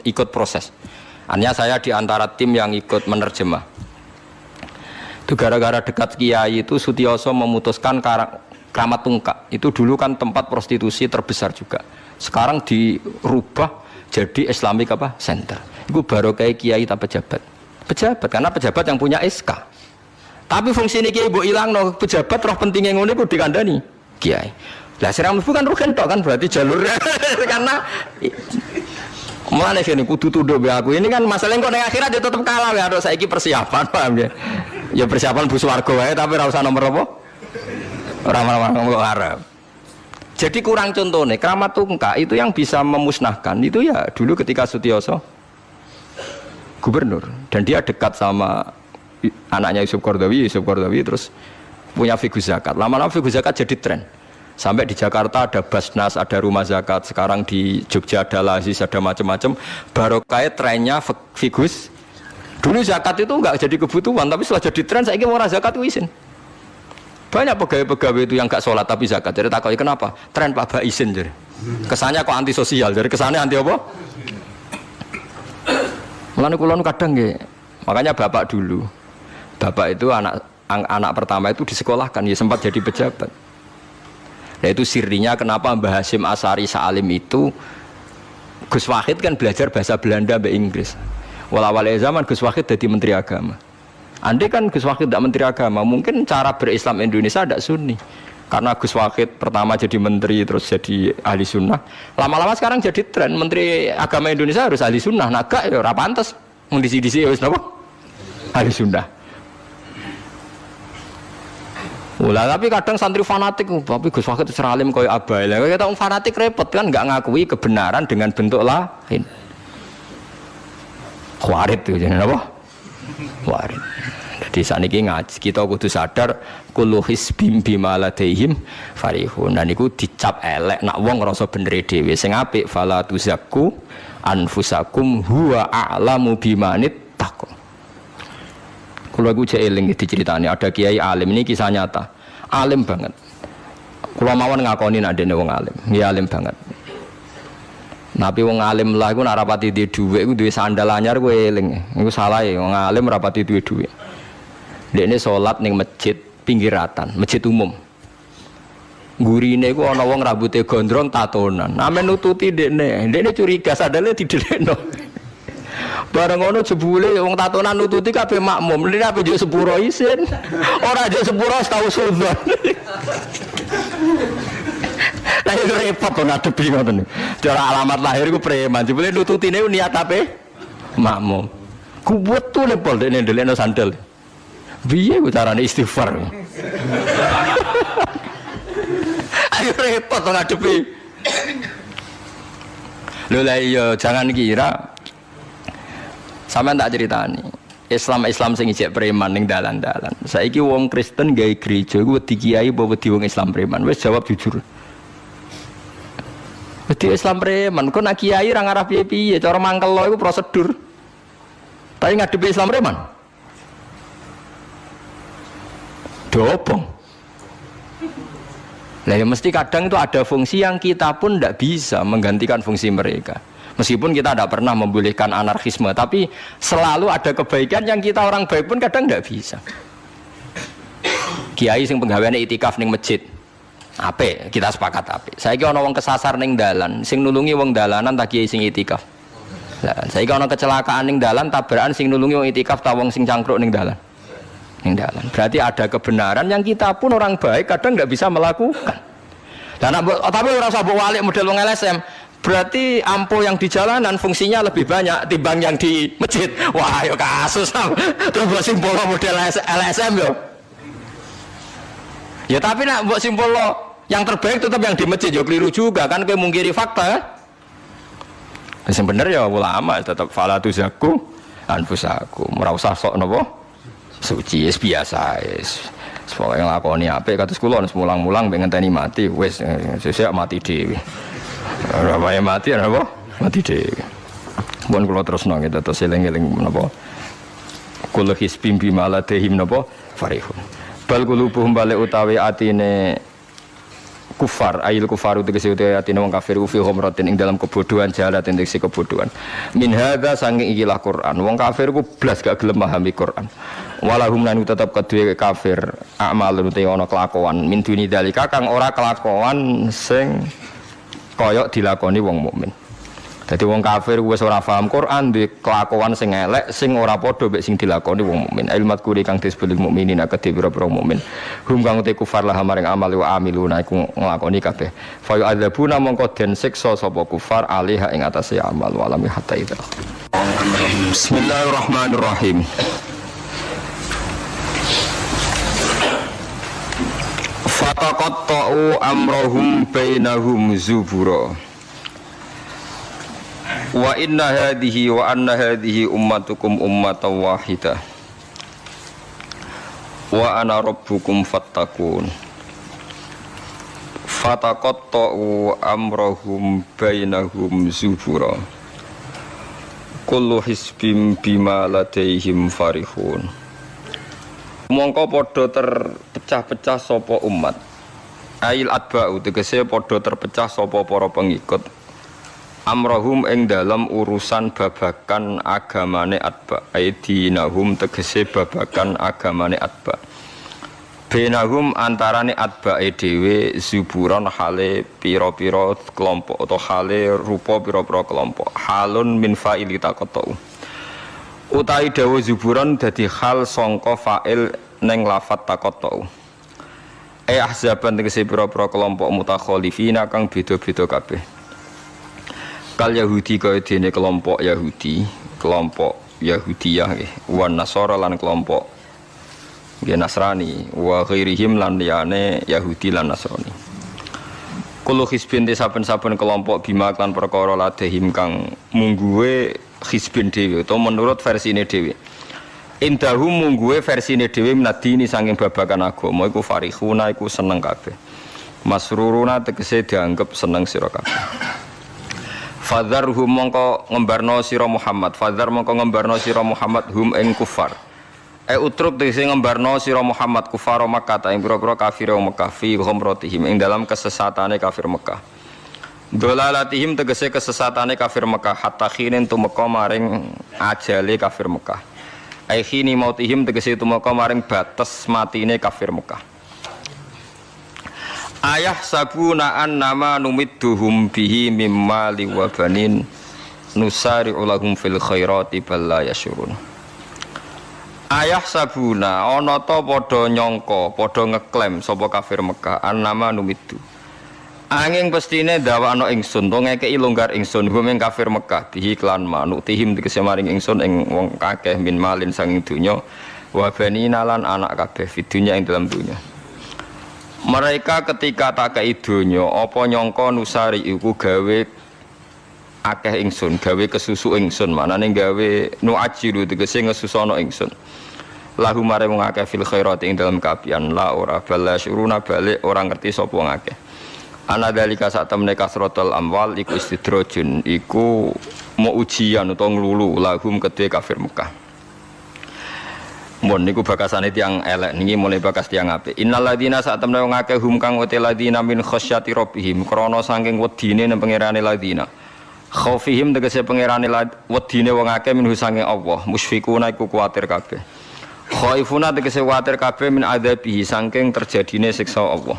ikut proses. Hanya saya di antara tim yang ikut menerjemah. Itu gara-gara dekat kiai itu Sutioso memutuskan Kramat Tungkak. Itu dulu kan tempat prostitusi terbesar juga. Sekarang dirubah jadi Islamic apa? Center. Itu baru kayak kiai tak pejabat. Pejabat karena pejabat yang punya SK. Tapi fungsi ini kiai mbok ilangno, pejabat roh pentingnya ngono iku dikandani kiai. Lah sirah mlebu kan rugen tok kan berarti jalurnya karena mulane sini kudu tuduh be aku. Ini kan masalahnya kok ning akhirat dia tetep kalah ya harus saiki persiapan paham ya. Ya persiapan bus warga wae tapi ora usah nomor apa? Ora ngomong Arab. Jadi kurang contohnya Kramat Tungkak itu yang bisa memusnahkan itu ya dulu ketika Sutioso gubernur dan dia dekat sama anaknya Yusuf Qaradawi terus punya fiqh zakat. Lama-lama fiqh zakat jadi tren. Sampai di Jakarta ada Basnas, ada rumah zakat. Sekarang di Jogja ada Lazis, ada macam-macam. Barokah trennya figus. Dulu zakat itu enggak jadi kebutuhan, tapi setelah jadi tren, saya ingin orang zakat itu izin. Banyak pegawai-pegawai itu yang enggak sholat tapi zakat. Jadi takutnya kenapa? Tren Pak Ba izin jadi. Kesannya kok antisosial, jadi kesannya anti apa? Mulane kula kadang nggih. Makanya bapak dulu. Bapak itu anak pertama itu disekolahkan, ya sempat jadi pejabat. Nah itu sirinya kenapa Mbah Hasyim Asy'ari Salim itu Gus Wahid kan belajar bahasa Belanda sampai Inggris. Awal zaman Gus Wahid jadi Menteri Agama. Andai kan Gus Wahid tidak Menteri Agama, mungkin cara berislam Indonesia tidak Sunni. Karena Gus Wahid pertama jadi Menteri terus jadi ahli sunnah. Lama-lama sekarang jadi tren Menteri Agama Indonesia harus ahli sunnah. Nah gak ya ora pantes. Wong disi-disi wis napa? Ahli sunnah. Ulah tapi kadang santri fanatik, tapi Gus Wahid seralim koyo abai. Lah kita fanatik repot kan enggak ngakui kebenaran dengan bentuk lain. Khawarit itu jenenge apa? Khawarit. Jadi saniki ngaji kita kudu sadar kullu hisbim bima ladaihim farihun. Dan iku dicap elek nak wong ngrasa bener dhewe. Sing apik fala tuzakku anfusakum huwa a'lamu bimanit taqwa. Kalau aku cek eling diceritani ada kiai alim, ini kisah nyata, alim banget. Kalau mawon ngakoni nak dene wong alim, ya alim banget. Tapi wong alim lah, aku nak rapati di duit, aku duit sandal anyar, aku eling. Aku salah ya, wong alim rapati duit. Dia ini sholat neng masjid pinggiratan, masjid umum. Gurine aku ana wong rambutnya gondrong tatonan, ame nututi dia ini curiga sadale didelekno. Bareng ngono jebule wong tatonan nututi kabeh makmum. Lha apa njuk sepuro isin. Ora njuk sepuro tau sudzon. Lah itu repot to ngadepi ngoten. Cara alamat lahir ku preman. Jebule nututine niat ape? Makmum. Ku betul pol dene ndelekno sandal. Piye ku carane istighfar? Ayo repot to ngadepi. Lho lah iya jangan kira sampean tak ceritani. Islam sing ijek preman ning dalan-dalan. Saiki wong Kristen gawe gereja iku wedi kiai apa wedi wong Islam preman? Wis jawab jujur. Wedi Islam preman, kok nak kiai ra ngarah piye-piye, cara mangkel iku prosedur. Tapi ngadepi Islam preman. Dobong. Lah ya mesti kadang itu ada fungsi yang kita pun tidak bisa menggantikan fungsi mereka. Meskipun kita tidak pernah membolehkan anarkisme, tapi selalu ada kebaikan yang kita orang baik pun kadang tidak bisa. Kiai sing penggaweane itikaf ning masjid, apik, kita sepakat apik. Saiki ana wong kesasar ning dalan, sing nulungi wong dalanan tak kiai sing itikaf. Lah, saiki ana kecelakaan ning dalan, tabrakan sing nulungi wong itikaf ta wong sing cangkruk ning dalan. Ning dalan. Berarti ada kebenaran yang kita pun orang baik kadang nggak bisa melakukan. Dan tapi ora usah mbok walik model wong LSM. Berarti ampuh yang di jalanan fungsinya lebih banyak timbang yang di masjid. Wah, yo kasus. Terus mbok simpul model LSM yo. Ya tapi nak mbok simpul yang terbaik tetap yang di masjid yo keliru juga kan, kowe mungkiri fakta. Wis bener ya ulama tetap falatu zaku anfusakum. Ora usah sok napa suci wis biasa wis. Pokoke nglakoni apik kados kula mulang-mulang pengen ngenteni mati wis sesuk mati dhewe. Ora wae mati apa? Mati dhewe. Mun kula terusno gitu terus eling-eling menapa? Kul hisbim bimaladehim napa? Farihun. Bal qulubuhum balik utawi atine kufar, ayil kufaru tegese utawi atine wong kafir fi humratin ing dalam kebodohan jalat tegese kebodohan. Min hadza saking ikilah Quran. Wong kafir ku blas gak gelem memahami Quran. Walahum lan tetap kedue kafir amalun te ana kelakuan min duni dalika kang ora kelakuan sing kaya dilakoni wong mukmin. Dadi wong kafir wis ora paham Quran duwe kelakuan sing elek sing ora padha mek sing dilakoni wong mukmin. Ilmat kuri kang disebut mukminin akeh pira-pira mukmin. Hum kang te kufar lah maring amal wa amiluna iku nglakoni kabeh. Fa yu'adzabuna mongko den siksa sapa kufar alih ing atase amal walami hatta itu. Bismillahirrahmanirrahim. Fataqatta'u amrahum bainahum zubura. Wa inna hadhihi wa anna hadhihi ummatukum ummatan wahidah. Wa ana rabbukum fattaqun. Fataqatta'u amrahum bainahum zubura. Kullu hisbim bima ladaihim farihun. Mongko padha terpecah-pecah sapa umat. Ail atba'u tegese padha terpecah sapa para pengikut. Amrahum ing dalam urusan babakan agamane atba. Aidinahum tegese babakan agamane atba. Benahum antarane atbae dhewe zuburon hale pira-pira kelompok atau hale rupa pira-pira kelompok. Halun min fa'ili taqatu. Utai dawa zuburan dadi hal sangka fa'il neng lafat taqatu. Ahzaban tegese pira-pira kelompok mutakhalifina kang beda-beda kabeh. Kal Yahudi kaya dene kelompok Yahudi, kelompok Yahudiyah nggih, wan Nasara lan kelompok nggih Nasrani, wa ghairihim lan liyane Yahudi lan Nasrani. Kulo hizbin saben-saben kelompok bima lan perkara ladehim kang mungguwe hizbin dhewe utawa menurut versine dhewe. Indahum mungguwe versine dhewe minadini saking babakan agama iku farihuna iku seneng kabeh. Masruruna tegese dianggep seneng sira kabeh. Fadzarhum mongko ngembarno sira Muhammad, fadzar mongko ngembarno sira Muhammad hum ing kufar. Utruk tegese ngembarno sira Muhammad kufar Makkah ing pira-pira kafir wong Mekah fi ghamratihim ing dalam kesesatane kafir Mekah. Dolalatihim tegese kesesatane kafir Mekah hatta khinin tumeka maring ajale kafir Mekah. Ai khini mautihim tegese tumeka maring batas matine kafir Mekah. Ayah sabuna an nama numidduhum bihi mimma liwabanin nusari'u lahum fil khairati bal la yasyurun. Ayah sabuna ana ta padha nyangka padha ngeklaim sapa kafir Mekah an nama numiddu. Angin pestine ndawakno ingsun to ngekeki longgar ingsun hum ing kafir Mekah bihi klan manuk tihim tegese maring ingsun ing wong akeh min malin sanging donya wa banina lan anak kabeh fidunya ing dalam donya. Mereka ketika tak kei donya apa nyangka nusari iku gawe akeh ingsun, gawe kesusu ingsun, manane gawe nuajiru tegese ngesusono ingsun. Lahu mare wong akeh fil khairati ing dalam kaapian la ora bala syuruna balik ora ngerti sapa wong akeh. Ana dalika sak temene kasratul amwal iku istidrajun, iku mau ujian utawa nglulu lahum kedhe kafir Mekah. Mun niku bakasane tiyang elek niki mulai bakas tiyang apik. Innal ladzina sa'tamna wong akeh hum kang uti ladzina min khasyati rabbihim krana saking wedine nang pangerane ladzina. Khaufihim tegese pangerane wedine wong akeh minhu sange Allah, musfikuna iku kuwatir kabeh. Khaifuna tegese kuwatir kabeh min adzabihi saking terjadine siksa Allah.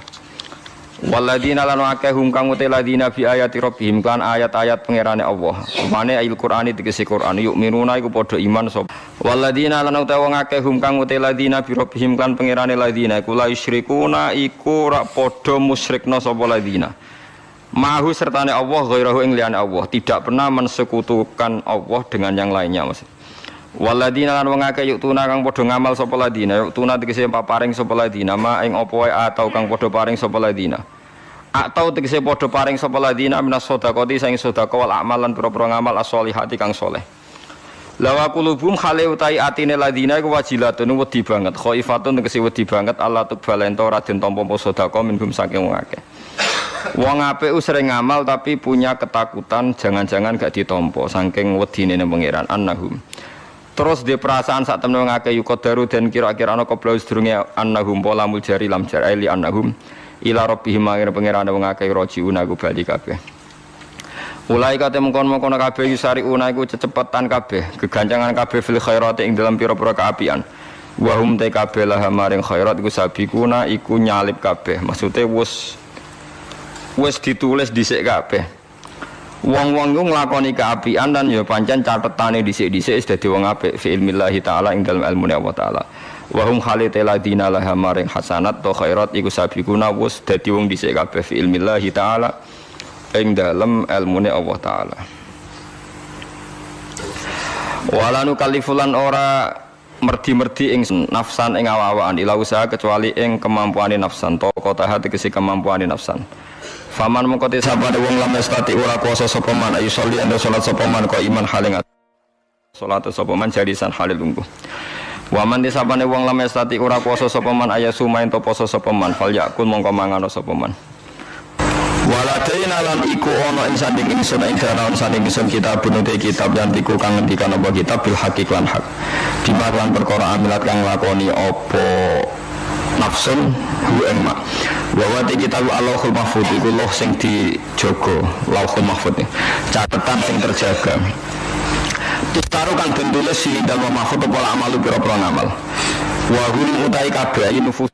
Waladina lan akeh hum kang uti ladina bi ayati rabbihim kan ayat-ayat pangerane Allah. Mane ayat Qur'ani tegese Qur'an yuk minuna iku padha iman sapa. Waladina lan uti wong akeh hum kang uti ladina bi rabbihim kan pangerane ladina iku la yusyrikuna iku ora padha musyrikna sapa ladina. Mahu sertane Allah ghairahu ing liyane Allah, tidak pernah mensekutukan Allah dengan yang lainnya Mas. Waladina lan wong akeh yuk tuna kang padha ngamal sapa ladina, yuk tuna tegese paring sapa ladina ma ing apa wae atau kang padha paring sapa ladina. Atau tegese padha paring sapa ladina minas sedaqati saing sedekah wal amalan pira-pira ngamal as-sholihati kang saleh. Lawa qulubum khale utai atine ladina iku wajilatun wedi banget, khaifatun tegese wedi banget Allah tubalento ora den tampa sedekah minhum saking wong akeh. Wong apik sering ngamal tapi punya ketakutan jangan-jangan gak ditampa saking wedine ning pangeran annahum. Terus di perasaan saat temen wong akeh yuqadaru dan kira-kira ana qabla sedurunge annahum pola muljari lam jar'ili annahum ila rabbihim mangir pangeran wong akeh rajiuna ku bali kabeh. Ulai kate mengkon-mengkon kabeh yusariuna iku cecepetan kabeh, gegancangan kabeh fil khairati ing dalam pira-pira kaapian. Wa hum ta kabeh lah maring khairat iku sabikuna iku nyalip kabeh. Maksude wis ditulis dhisik kabeh. Wong-wong iku nglakoni kaapian dan ya pancen catetane dhisik-dhisik wis dadi wong apik fi ilmillahi taala ing dalem ilmune Allah taala. Wa hum khaliladina laha maring hasanat to khairat iku sabikuna wis dadi wong dhisik kabeh fi ilmillahi taala ing dalem ilmune Allah taala. Wala nukallifulan ora merdi-merdi ing nafsan ing awa-awaan ila usaha kecuali ing kemampuane nafsan to kota hati kesi kemampuane nafsan. Faman mengkoti sabane wong lam estati ora kuasa sapa man ayu sholli anda salat sapa man kok iman haling salat sapa man jadisan halil lungguh. Waman disabane wong lam estati ora kuasa sapa man ayasu main to poso sapa man fal yakun mongko mangano sapa man. Waladaina lan iku ana ing sanding ingsun ing dalan sanding ingsun kitab bunute kitab yang iku kang ngendikan apa kitab bil hakik lan hak. Dimaklan perkara amilat kang lakoni apa nafsun hu ing mak. Wa wa kitab Allahul Mahfuz iku loh sing dijaga, Lauhul Mahfuz. Catatan sing terjaga. Ditaruh kang den tulis si dalam mahfuz apa amalu pira-pira ngamal. Wa hum utai kabeh nufus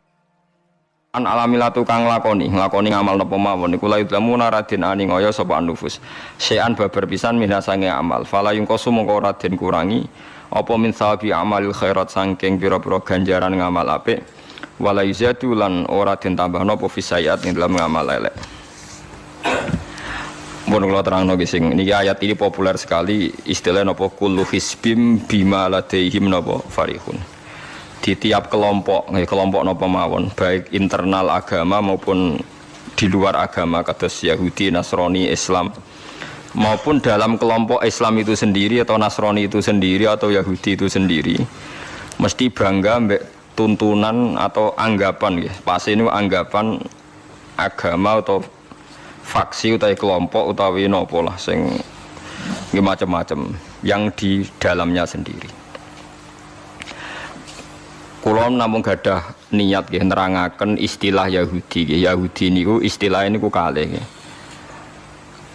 an alamilatu kang nglakoni ngamal napa mawon iku la yudlamuna radin ani ngaya sapa nufus. Sean babar pisan minasange amal. Fala yung kosu mongko radin kurangi apa min sawabi amalil khairat saking pira-pira ganjaran ngamal apik. Wala yuzatu lan ora den tambahno apa fisayat ing dalam ngamal elek. Mun kula terangno ki sing niki ayat ini populer sekali istilah napa kullu hisbim bima ladaihim napa farihun. Di tiap kelompok napa mawon baik internal agama maupun di luar agama kados Yahudi, Nasrani, Islam maupun dalam kelompok Islam itu sendiri atau Nasrani itu sendiri atau Yahudi itu sendiri mesti bangga mbek tuntunan atau anggapan ya. Pas ini anggapan agama atau faksi utawi kelompok utawi napa lah sing macam-macam yang di dalamnya sendiri. Kula namung gadah niat nggih nerangaken istilah Yahudi nggih. Yahudi niku istilah niku kalih nggih.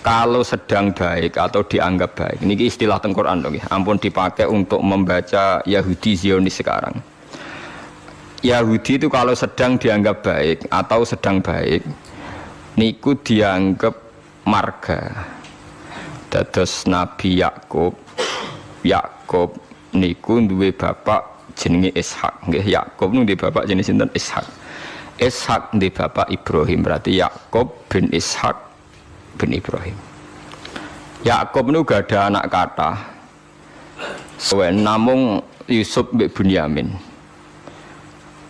Kalau sedang baik atau dianggap baik. Niki istilah teng Quran nggih. Ampun dipakai untuk membaca Yahudi Zionis sekarang. Yahudi itu kalau sedang dianggap baik atau sedang baik niku dianggap marga. Dados Nabi Yakub niku duwe bapak jenenge Ishak nggih. Yakub niku duwe bapak jenenge sinten Ishak. Ishak duwe bapak Ibrahim, berarti Yakub bin Ishak bin Ibrahim. Yakub niku gak ada anak kathah. Namung Yusuf bin Bunyamin.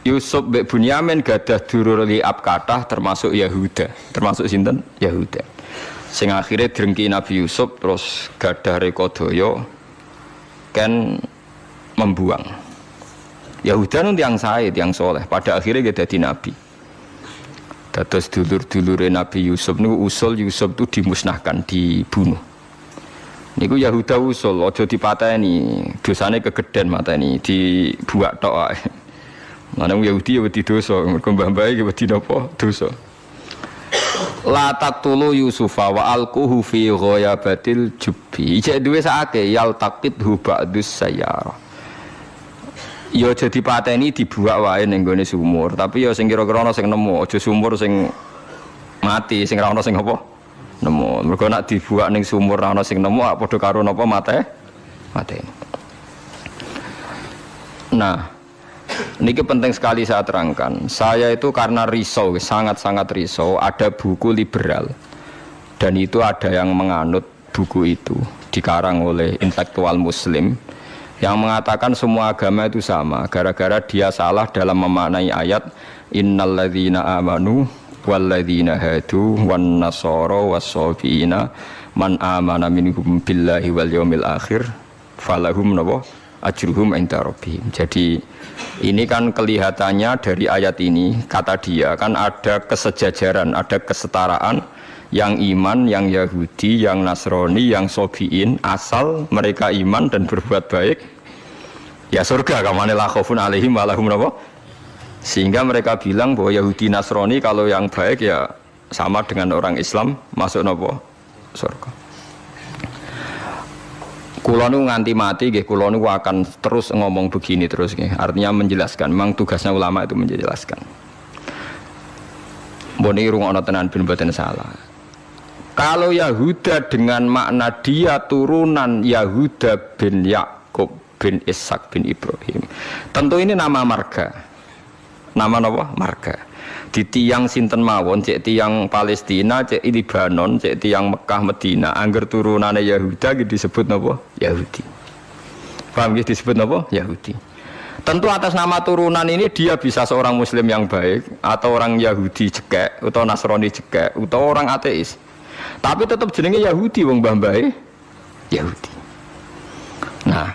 Yusuf bin Bunyamin gadah dulur liab kathah termasuk Yahuda. Termasuk sinten? Yahuda. Sing akhirnya drengki Nabi Yusuf terus gadah rekodaya kan membuang. Yahuda nun tiang sae, tiang soleh. Pada akhirnya dia jadi Nabi. Dados dulur-dulure Nabi Yusuf niku usul Yusuf itu dimusnahkan, dibunuh. Niku Yahuda usul aja dipateni, dosane kegeden mateni, dibuak tok ae. Lan Yahudi ya wedi dosa, mergo mbah-mbahe ya wedi napa? Dosa. la taqtulu Yusufa wa alquhu fi ghayabatil jubbi. Cek duwe sakake yal taqidhu ba'dus sayyara. Ya aja dipateni dibuak wae ning gone sumur, tapi ya sing kira-kira ana sing nemu, aja sumur sing mati, sing ra ana sing apa? Nemu. Mergo nek dibuak ning sumur ra ana sing nemu, padha karo napa mate? Nah, ini penting sekali saya terangkan. Saya itu karena risau, sangat-sangat risau. Ada buku liberal dan itu ada yang menganut buku itu, dikarang oleh intelektual Muslim yang mengatakan semua agama itu sama. Gara-gara dia salah dalam memaknai ayat innalladzina amanu walladzina hadu wan nasara was-sabiina man amana minhum billahi wal yaumil akhir falahum nabo ajruhum inda rabbihim. Jadi ini kan kelihatannya dari ayat ini, kata dia kan ada kesejajaran, ada kesetaraan yang iman, yang Yahudi, yang Nasrani, yang Sobiin, asal mereka iman dan berbuat baik ya surga. Kamane la khaufun alaihim wa lahum napa. Sehingga mereka bilang bahwa Yahudi Nasrani kalau yang baik ya sama dengan orang Islam masuk napa surga. Kulo nu nganti mati nggih, kulo nu akan terus ngomong begini terus nggih. Artinya menjelaskan, memang tugasnya ulama itu menjelaskan. Mbone rungokno tenan ben mboten salah. Kalau Yahuda dengan makna dia turunan Yahuda bin Yakub bin Ishak bin Ibrahim, tentu ini nama marga. Nama napa? Marga. Di tiang sinten mawon, cek tiang Palestina, cek Libanon, cek tiang Mekah Medina, angger turunane Yahuda disebut napa? Yahudi. Paham nggih disebut napa? Yahudi. Tentu atas nama turunan ini dia bisa seorang muslim yang baik atau orang Yahudi cekek atau Nasrani cekek atau orang ateis. Tapi tetap jenenge Yahudi wong mbah-mbahe Yahudi. Nah,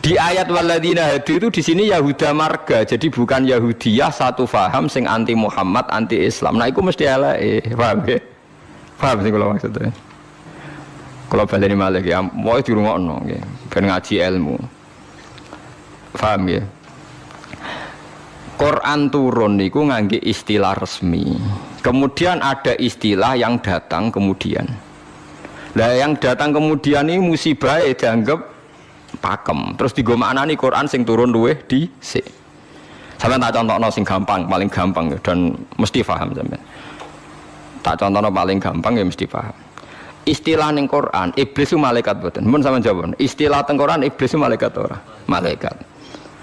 di ayat waladina hadu itu di sini Yahuda marga, jadi bukan Yahudiyah satu faham sing anti Muhammad, anti Islam. Nah, itu mesti eleke, paham ya? Paham sih kalau maksudnya. Kalau baleni malih ya, mau dirungokno nggih, ben ngaji ilmu. Paham ya? Quran turun niku ngangge istilah resmi. Kemudian ada istilah yang datang kemudian. Lah yang datang kemudian ini musibah dianggap pakem, terus digo maknani Quran sing turun luweh dhisik. Sampeyan tak contohno sing gampang, paling gampang dan mesti paham sampeyan. Tak contohno paling gampang ya mesti paham. Istilah ning Quran, iblis itu malaikat mboten? Mun sampeyan jawab. Istilah teng Quran iblis itu malaikat ora? Malaikat.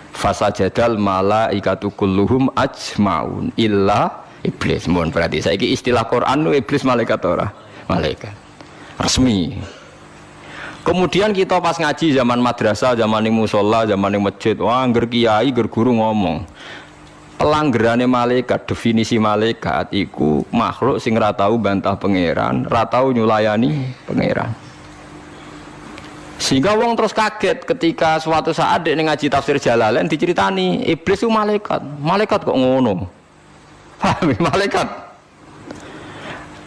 Fasajadal malaikatu kulluhum ajmaun illa iblis. Mun berarti saiki istilah Quran itu iblis malaikat ora? Malaikat. Resmi. Kemudian kita pas ngaji zaman madrasah, zaman ning musola, zaman ning masjid, wah angger kiai, angger guru ngomong. Pelanggerane malaikat, definisi malaikat iku makhluk sing ra tau bantah pangeran, ra tau nyulayani pangeran. Sehingga wong terus kaget ketika suatu saat nek ngaji tafsir Jalalain diceritani iblis itu malaikat. Malaikat kok ngono? Paham malaikat?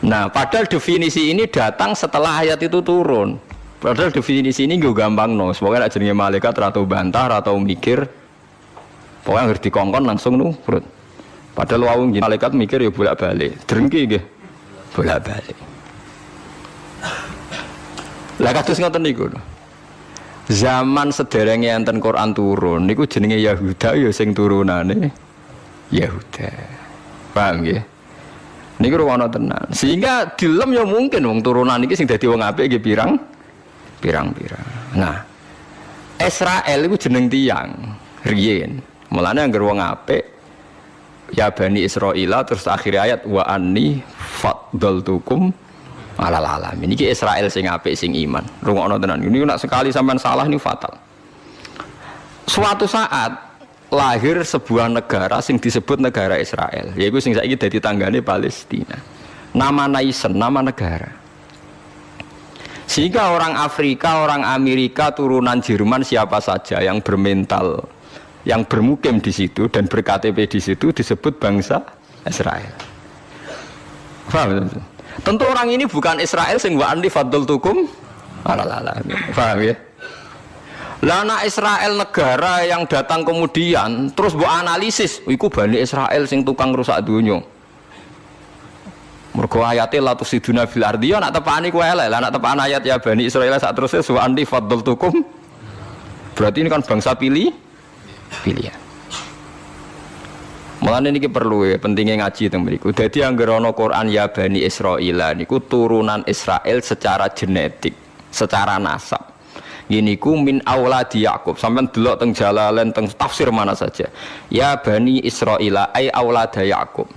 Nah, padahal definisi ini datang setelah ayat itu turun. Padahal definisi ini gue gampang no, pokoknya nak jenenge malaikat atau bantah atau mikir, pokoknya harus dikongkon langsung nurut. Padahal wawung malaikat mikir ya bolak balik, drengki gitu, bolak balik. Lah kados ngoten niku. Zaman sederenge enten Quran turun, niku jenenge Yahuda ya sing turunane Yahuda. Paham nggih? Niku ruwono tenan. Sehingga dilem ya mungkin wong turunan iki sing dadi wong apik nggih pirang-pirang. Nah, Israel itu jeneng tiang riyen. Mulane anggere wong apik ya Bani Israila terus akhir ayat wa anni faddaltukum alal alamin. Iki Israel sing apik sing iman. Rungokno tenan. Ini nek sekali sampean salah ini fatal. Suatu saat lahir sebuah negara sing disebut negara Israel. Yaiku sing saiki dadi tanggane Palestina. Nama nation, nama negara. Sehingga orang Afrika, orang Amerika, turunan Jerman siapa saja yang bermental, yang bermukim di situ dan berKTP di situ disebut bangsa Israel. Paham? Tentu orang ini bukan Israel sing wa anni faddaltukum alal alamin. Paham ya? Lana Israel negara yang datang kemudian terus mbok analisis, iku Bani Israel sing tukang rusak dunya. Mergo ayate la tusiduna fil ardi ya nak tepani ku elek. Lah nak tepan ayat ya Bani Israil sak terusé su andi faddaltukum. Berarti ini kan bangsa pilihan. Mulane niki perlu ya pentingnya ngaji teng mriku. Dadi anggere ana Quran ya Bani Israil niku turunan Israel secara genetik, secara nasab. Gini ku min auladi Yakub. Sampeyan delok teng Jalalain teng tafsir mana saja. Ya Bani Israil ai aulada Yakub.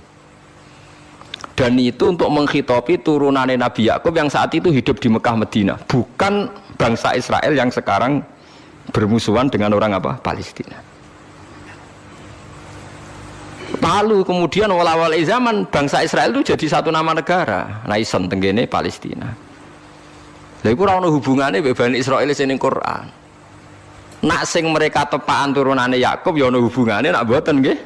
Dan itu untuk menghitopi turunannya Nabi Yakub yang saat itu hidup di Mekah Medina, bukan bangsa Israel yang sekarang bermusuhan dengan orang apa? Palestina. Lalu kemudian awal-awal zaman bangsa Israel itu jadi satu nama negara. Nah isen tenggene Palestina. Lha iku ora ono hubungane mbek Bani Israil sing ning Quran. Nak sing mereka tepaan turunane Yakub ya ono hubungane nak mboten nggih.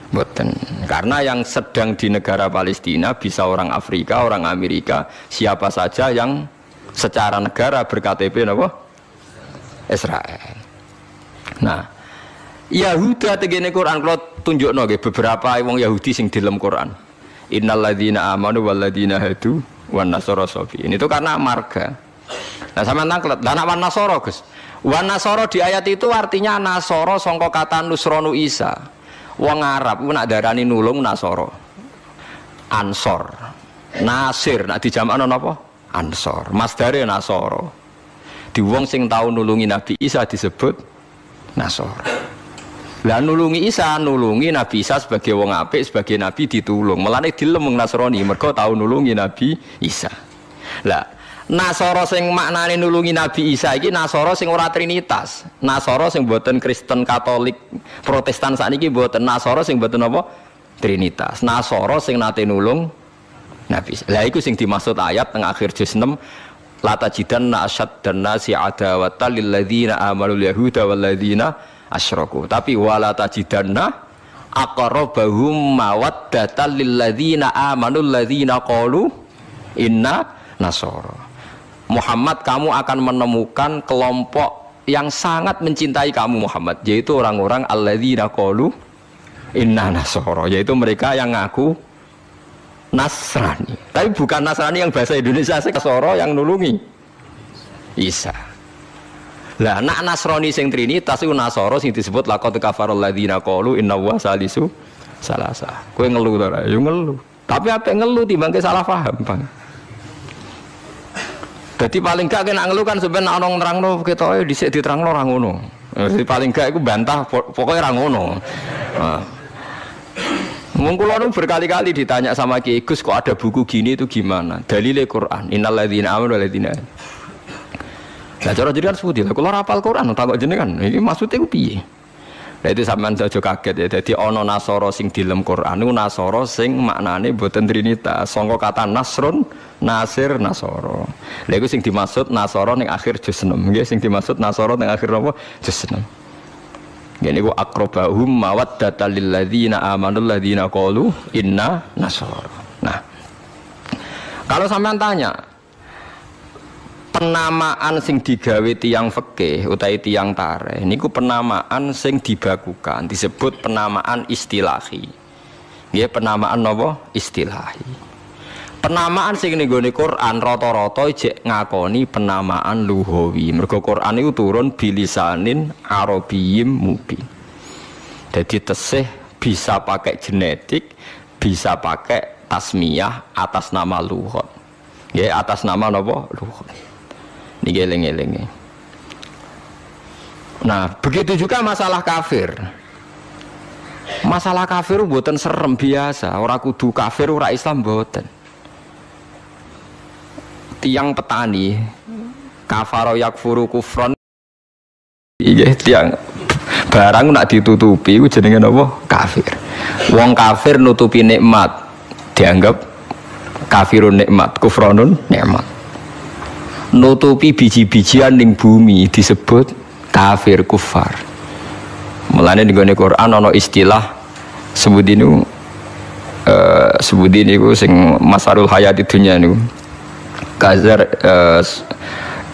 Mboten. Karena yang sedang di negara Palestina bisa orang Afrika, orang Amerika, siapa saja yang secara negara berKTP apa? Israel. Nah, Yahuda tegene Quran kalau tunjukno nggih beberapa wong Yahudi sing di dalam Quran. Innalladzina amanu walladzina hadu wan nasara safi. Ini itu karena marga. Nah, sampean tanglet, lah nek wan nasara, Gus. Wan nasara di ayat itu artinya nasara sangka kata nusronu Isa. Wong Arab ku nak darani nulung nasara. Ansor. Nasir nak dijamakno napa? Ansor. Masdare nasara. Di wong sing tau nulungi Nabi Isa disebut nasara. Lah nulungi Isa, nulungi Nabi Isa sebagai wong apik, sebagai nabi ditulung. Melane dilem Nasrani mergo tau nulungi Nabi Isa. Lah Nasara sing maknane nulungi Nabi Isa iki Nasara sing ora trinitas. Nasara sing mboten Kristen, Katolik, Protestan sakniki mboten. Nasara sing mboten apa? Trinitas. Nasara sing nate nulung Nabi Isa. Lah iku sing dimaksud ayat teng akhir juz 6 la tajidanna asyaddan nasi adawatan lil ladzina amanul yahuda wal ladzina asyraku. Tapi wala tajidanna aqrabahum mawaddatan lil ladzina amanul ladzina qalu inna nasara. Muhammad, kamu akan menemukan kelompok yang sangat mencintai kamu Muhammad, yaitu orang-orang alladzina qalu inna nasara, yaitu mereka yang ngaku Nasrani. Tapi bukan Nasrani yang bahasa Indonesia, Nasara yang nulungi Isa. Lah nak Nasrani sing trinitas iku Nasara sing disebut laqad kafarul ladzina qalu inna wa salisu salasa. Kowe ngelu to ora? Yo ngelu. Tapi apa ngelu timbang salah paham, Bang. Jadi paling gak kena ngeluh kan sebenarnya orang nerangno ketoke dhisik diterangno ora ngono. Jadi paling gak iku bantah pokoknya ora ngono. Nah. Mung kula berkali-kali ditanya sama Kiai Gus kok ada buku gini itu gimana? Dalile Quran. Innal ladzina amanu wal ladzina. Lah cara jenengan sepundi? Lah kula hafal Quran takok jenengan. Iki maksudnya ku piye? Lah itu sampean aja kaget ya. Dadi ana Nasara sing dilem Quran niku Nasara sing maknane boten trinitas. Sangka kata Nasrun, Nasir, Nasara. Lha iku sing dimaksud Nasara ning akhir juz 6. Nggih sing dimaksud Nasara ning akhir napa? Juz 6. Ngene iku aqrabahum mawaddatan lil ladzina amanul ladzina qalu inna nasara. Nah. Kalau sampean tanya penamaan sing digawe tiyang fikih utawi tiyang tarikh niku penamaan sing dibakukan disebut penamaan istilahi. Nggih penamaan napa? Istilahi. Penamaan sing ning gone Quran rata-rata jek ngakoni penamaan lughawi. Mergo Quran iku turun bilisanin arabiyyim mubin. Jadi tesih bisa pakai genetik, bisa pakai tasmiyah atas nama lughat. Nggih atas nama napa? Lughat. Niki eling-elinge. Nah, begitu juga masalah kafir. Masalah kafir mboten serem biasa, ora kudu kafir ora Islam mboten. Tiang petani kafaro yakfuru kufron iya tiang barang nak ditutupi itu jenenge apa? Kafir. Wong kafir nutupi nikmat dianggap kafirun nikmat, kufronun nikmat. Nutupi biji-bijian ning bumi disebut kafir kufar. Mulane ning Quran ana istilah sebudinu sebudin iku sing masarul hayati dunya niku. Kazar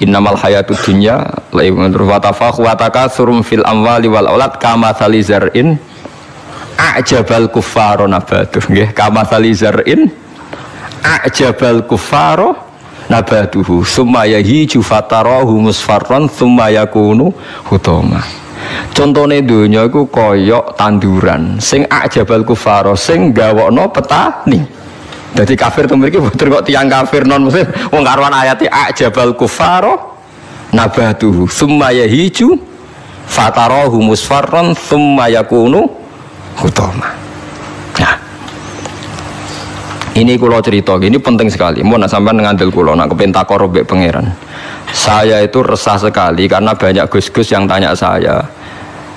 innamal hayatud dunya laibun wa tafakhu wa takatsurum fil amwali wal aulad kama salizar'in a'jabal kuffara nabatu nggih kama salizar'in a'jabal kuffaro nabatuhu summa yahiju fatarahu musfarran summa yakunu hutama. Contone donya iku kaya tanduran sing a'jabal kuffaro sing gawokno petani. Dadi kafir to mriki boten kok tiyang kafir non muslim wong karuan ayate a'jabal kuffaro nabatuhu summa yahiju fatarahu musfarran summa yakunu hutama. Nah, ini kulo cerita, ini penting sekali. Mau nak sampean ngandel kulo, nak kepen takor mbek pangeran. Saya itu resah sekali karena banyak gus-gus yang tanya saya.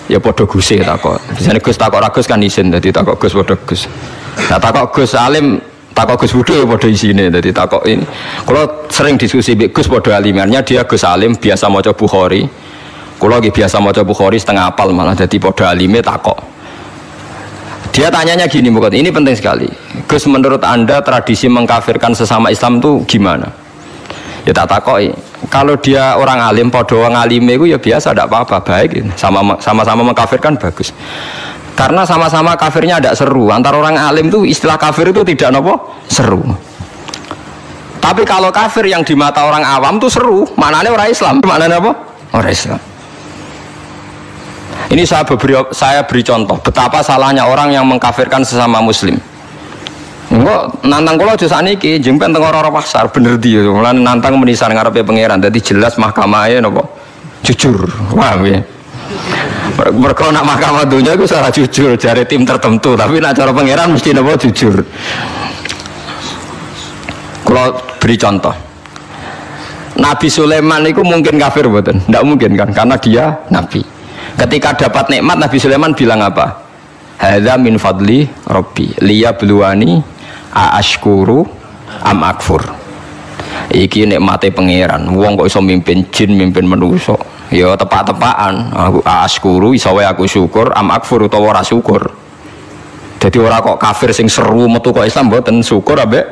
Ya podo guse takok. Biasanya gus takok ragus kan izin, jadi takok gus podo gus. Nah takok gus alim, takok gus budhe podo isine, jadi takok ini. Kulo sering diskusi mbek gus podo alimannya, dia gus alim biasa maca Bukhari. Kulo lagi biasa maca Bukhari setengah apal malah jadi podo alime takok. Dia tanyanya gini, bukan ini penting sekali. Gus, menurut Anda tradisi mengkafirkan sesama Islam itu gimana? Ya tak takoi. Kalau dia orang alim, podo orang alim itu ya biasa, tidak apa-apa, baik. Sama-sama mengkafirkan bagus. Karena sama-sama kafirnya tidak seru. Antara orang alim itu istilah kafir itu tidak nopo seru. Tapi kalau kafir yang di mata orang awam itu seru, maknanya orang Islam. Maknanya apa? Orang Islam. Ini saya beri contoh betapa salahnya orang yang mengkafirkan sesama muslim. Enggak nantang kula aja sakniki jempen teng ora pasar bener dia lan nantang menisan ngarepe pangeran. Dadi jelas mahkamahe napa jujur. Paham ya? Mergo nak mahkamah dunia iku salah jujur jare tim tertentu, tapi nak cara pangeran mesti napa jujur. Kula beri contoh. Nabi Sulaiman itu mungkin kafir mboten? Ndak mungkin kan karena dia nabi. Ketika dapat nikmat Nabi Sulaiman bilang apa? Hadza min fadli Rabbi liyabluwani aashkuru am akfur. Iki nikmate pangeran. Wong kok iso mimpin jin, mimpin manusa. Ya tepak-tepakan. Aku aashkuru iso wae aku syukur am akfur utawa ora syukur. Jadi ora kok kafir sing seru metu kok Islam mboten syukur ambek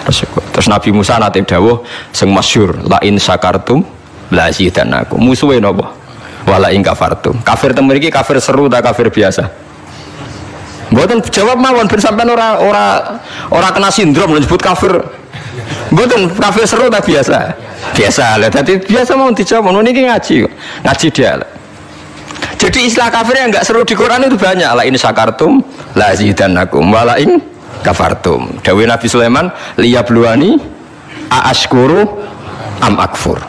syukur. Terus Nabi Musa nate dawuh sing masyhur la in syakartum la zidanakum. Musuhe napa? Wala ing kafartum. Kafir temeriki kafir seru tak kafir biasa. Mboten jawab mawon ben sampean ora kena sindrom disebut kafir. Mboten kafir seru tak biasa. Biasa lah. Dadi biasa mau dijawab niki ngaji. Ngaji dia. Jadi istilah kafir yang enggak seru di Quran itu banyak. La in syakartum la zidanakum wala ing kafartum. Dawuh Nabi Sulaiman liyabluwani aashkuru am akfur.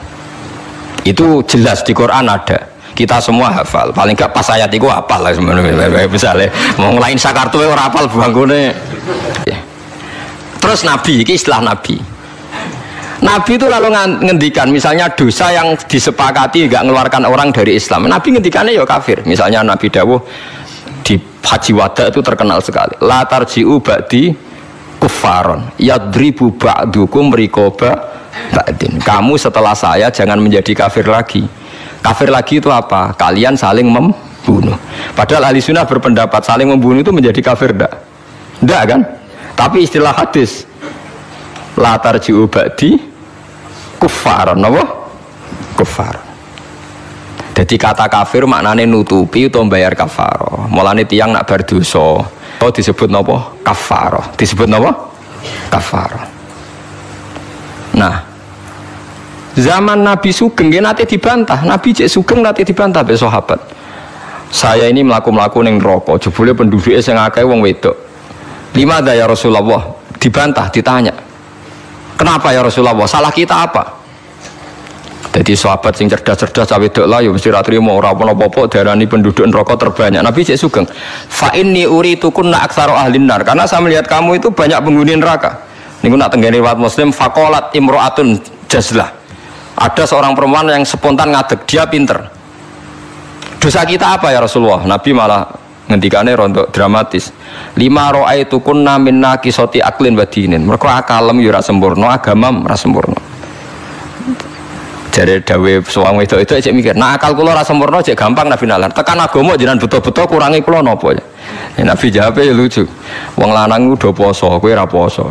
Itu jelas di Quran ada. Kita semua hafal, paling gak pas ayat itu hafal lah sebenarnya. Misalnya mau ngelain sakartu orang hafal bangunnya. Terus Nabi, ini istilah Nabi. Nabi itu lalu ngendikan, misalnya dosa yang disepakati gak mengeluarkan orang dari Islam. Nabi ngendikannya ya kafir. Misalnya Nabi dawuh di Haji Wada itu terkenal sekali. La tarji'u ba'di kuffaron yadribu ba'dukum rikoba ba'din. Kamu setelah saya jangan menjadi kafir lagi. Kafir lagi itu apa? Kalian saling membunuh. Padahal ahli sunnah berpendapat saling membunuh itu menjadi kafir enggak? Enggak kan? Tapi istilah hadis la tarji'u ba'di kuffaron, apa? Kuffar. Jadi kata kafir maknanya nutupi atau bayar kafaroh. Mulane tiyang nak berdosa, atau disebut napa? Kafaroh. Disebut napa? Kafaroh. Nah, zaman Nabi Sugeng nanti dibantah, Nabi cek Sugeng nanti dibantah be sahabat. Saya ini melaku-melaku ning neraka, jebule penduduknya sing akeh wong wedok. Limada ya Rasulullah? Dibantah, ditanya. Kenapa ya Rasulullah? Salah kita apa? Jadi sahabat sing cerdas-cerdas cawe wedok lah ya mesti ra trimo ora apa-apa darani penduduk neraka terbanyak. Nabi cek Sugeng. Fa inni uritukunna aktsaru ahlin nar. Karena saya melihat kamu itu banyak penghuni neraka. Niku nak tenggene riwayat Muslim faqalat imro'atun jazlah. Ada seorang perempuan yang spontan ngadeg, dia pinter. Dosa kita apa ya Rasulullah? Nabi malah ngendikane rontok dramatis. 5 ra'aitukunna min naqisati aqlin wa dinin. Mergo akalem yo ora sempurna, agamam ora sempurna. Jare dawuh suwang wedok itu cek mikir, nah akal kula ora sempurna cek gampang Nabi nalar. Tekan agama jenengan betul-betul kurangi kula napa ya? Nabi jawab ya lucu. Wong lanang udah poso, kowe ora poso.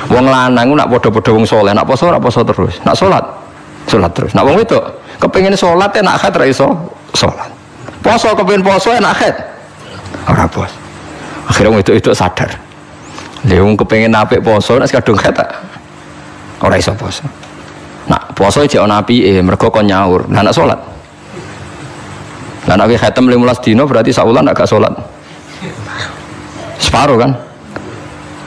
Wong lanang nak padha-padha wong saleh, nak poso ora poso terus. Nak salat terus. Nak wong wedok kepengin salat enak haid ra iso salat. Poso kepengin poso enak haid ora bos. Akhirnya wong wedok sadar. Lha wong kepengin apik poso nek kadung kata ora iso poso. Nak poso jek ana apike mergo kon nyaur. Lah nak salat. Lah nek khatam 15 dino berarti saulan agak salat. Separo kan?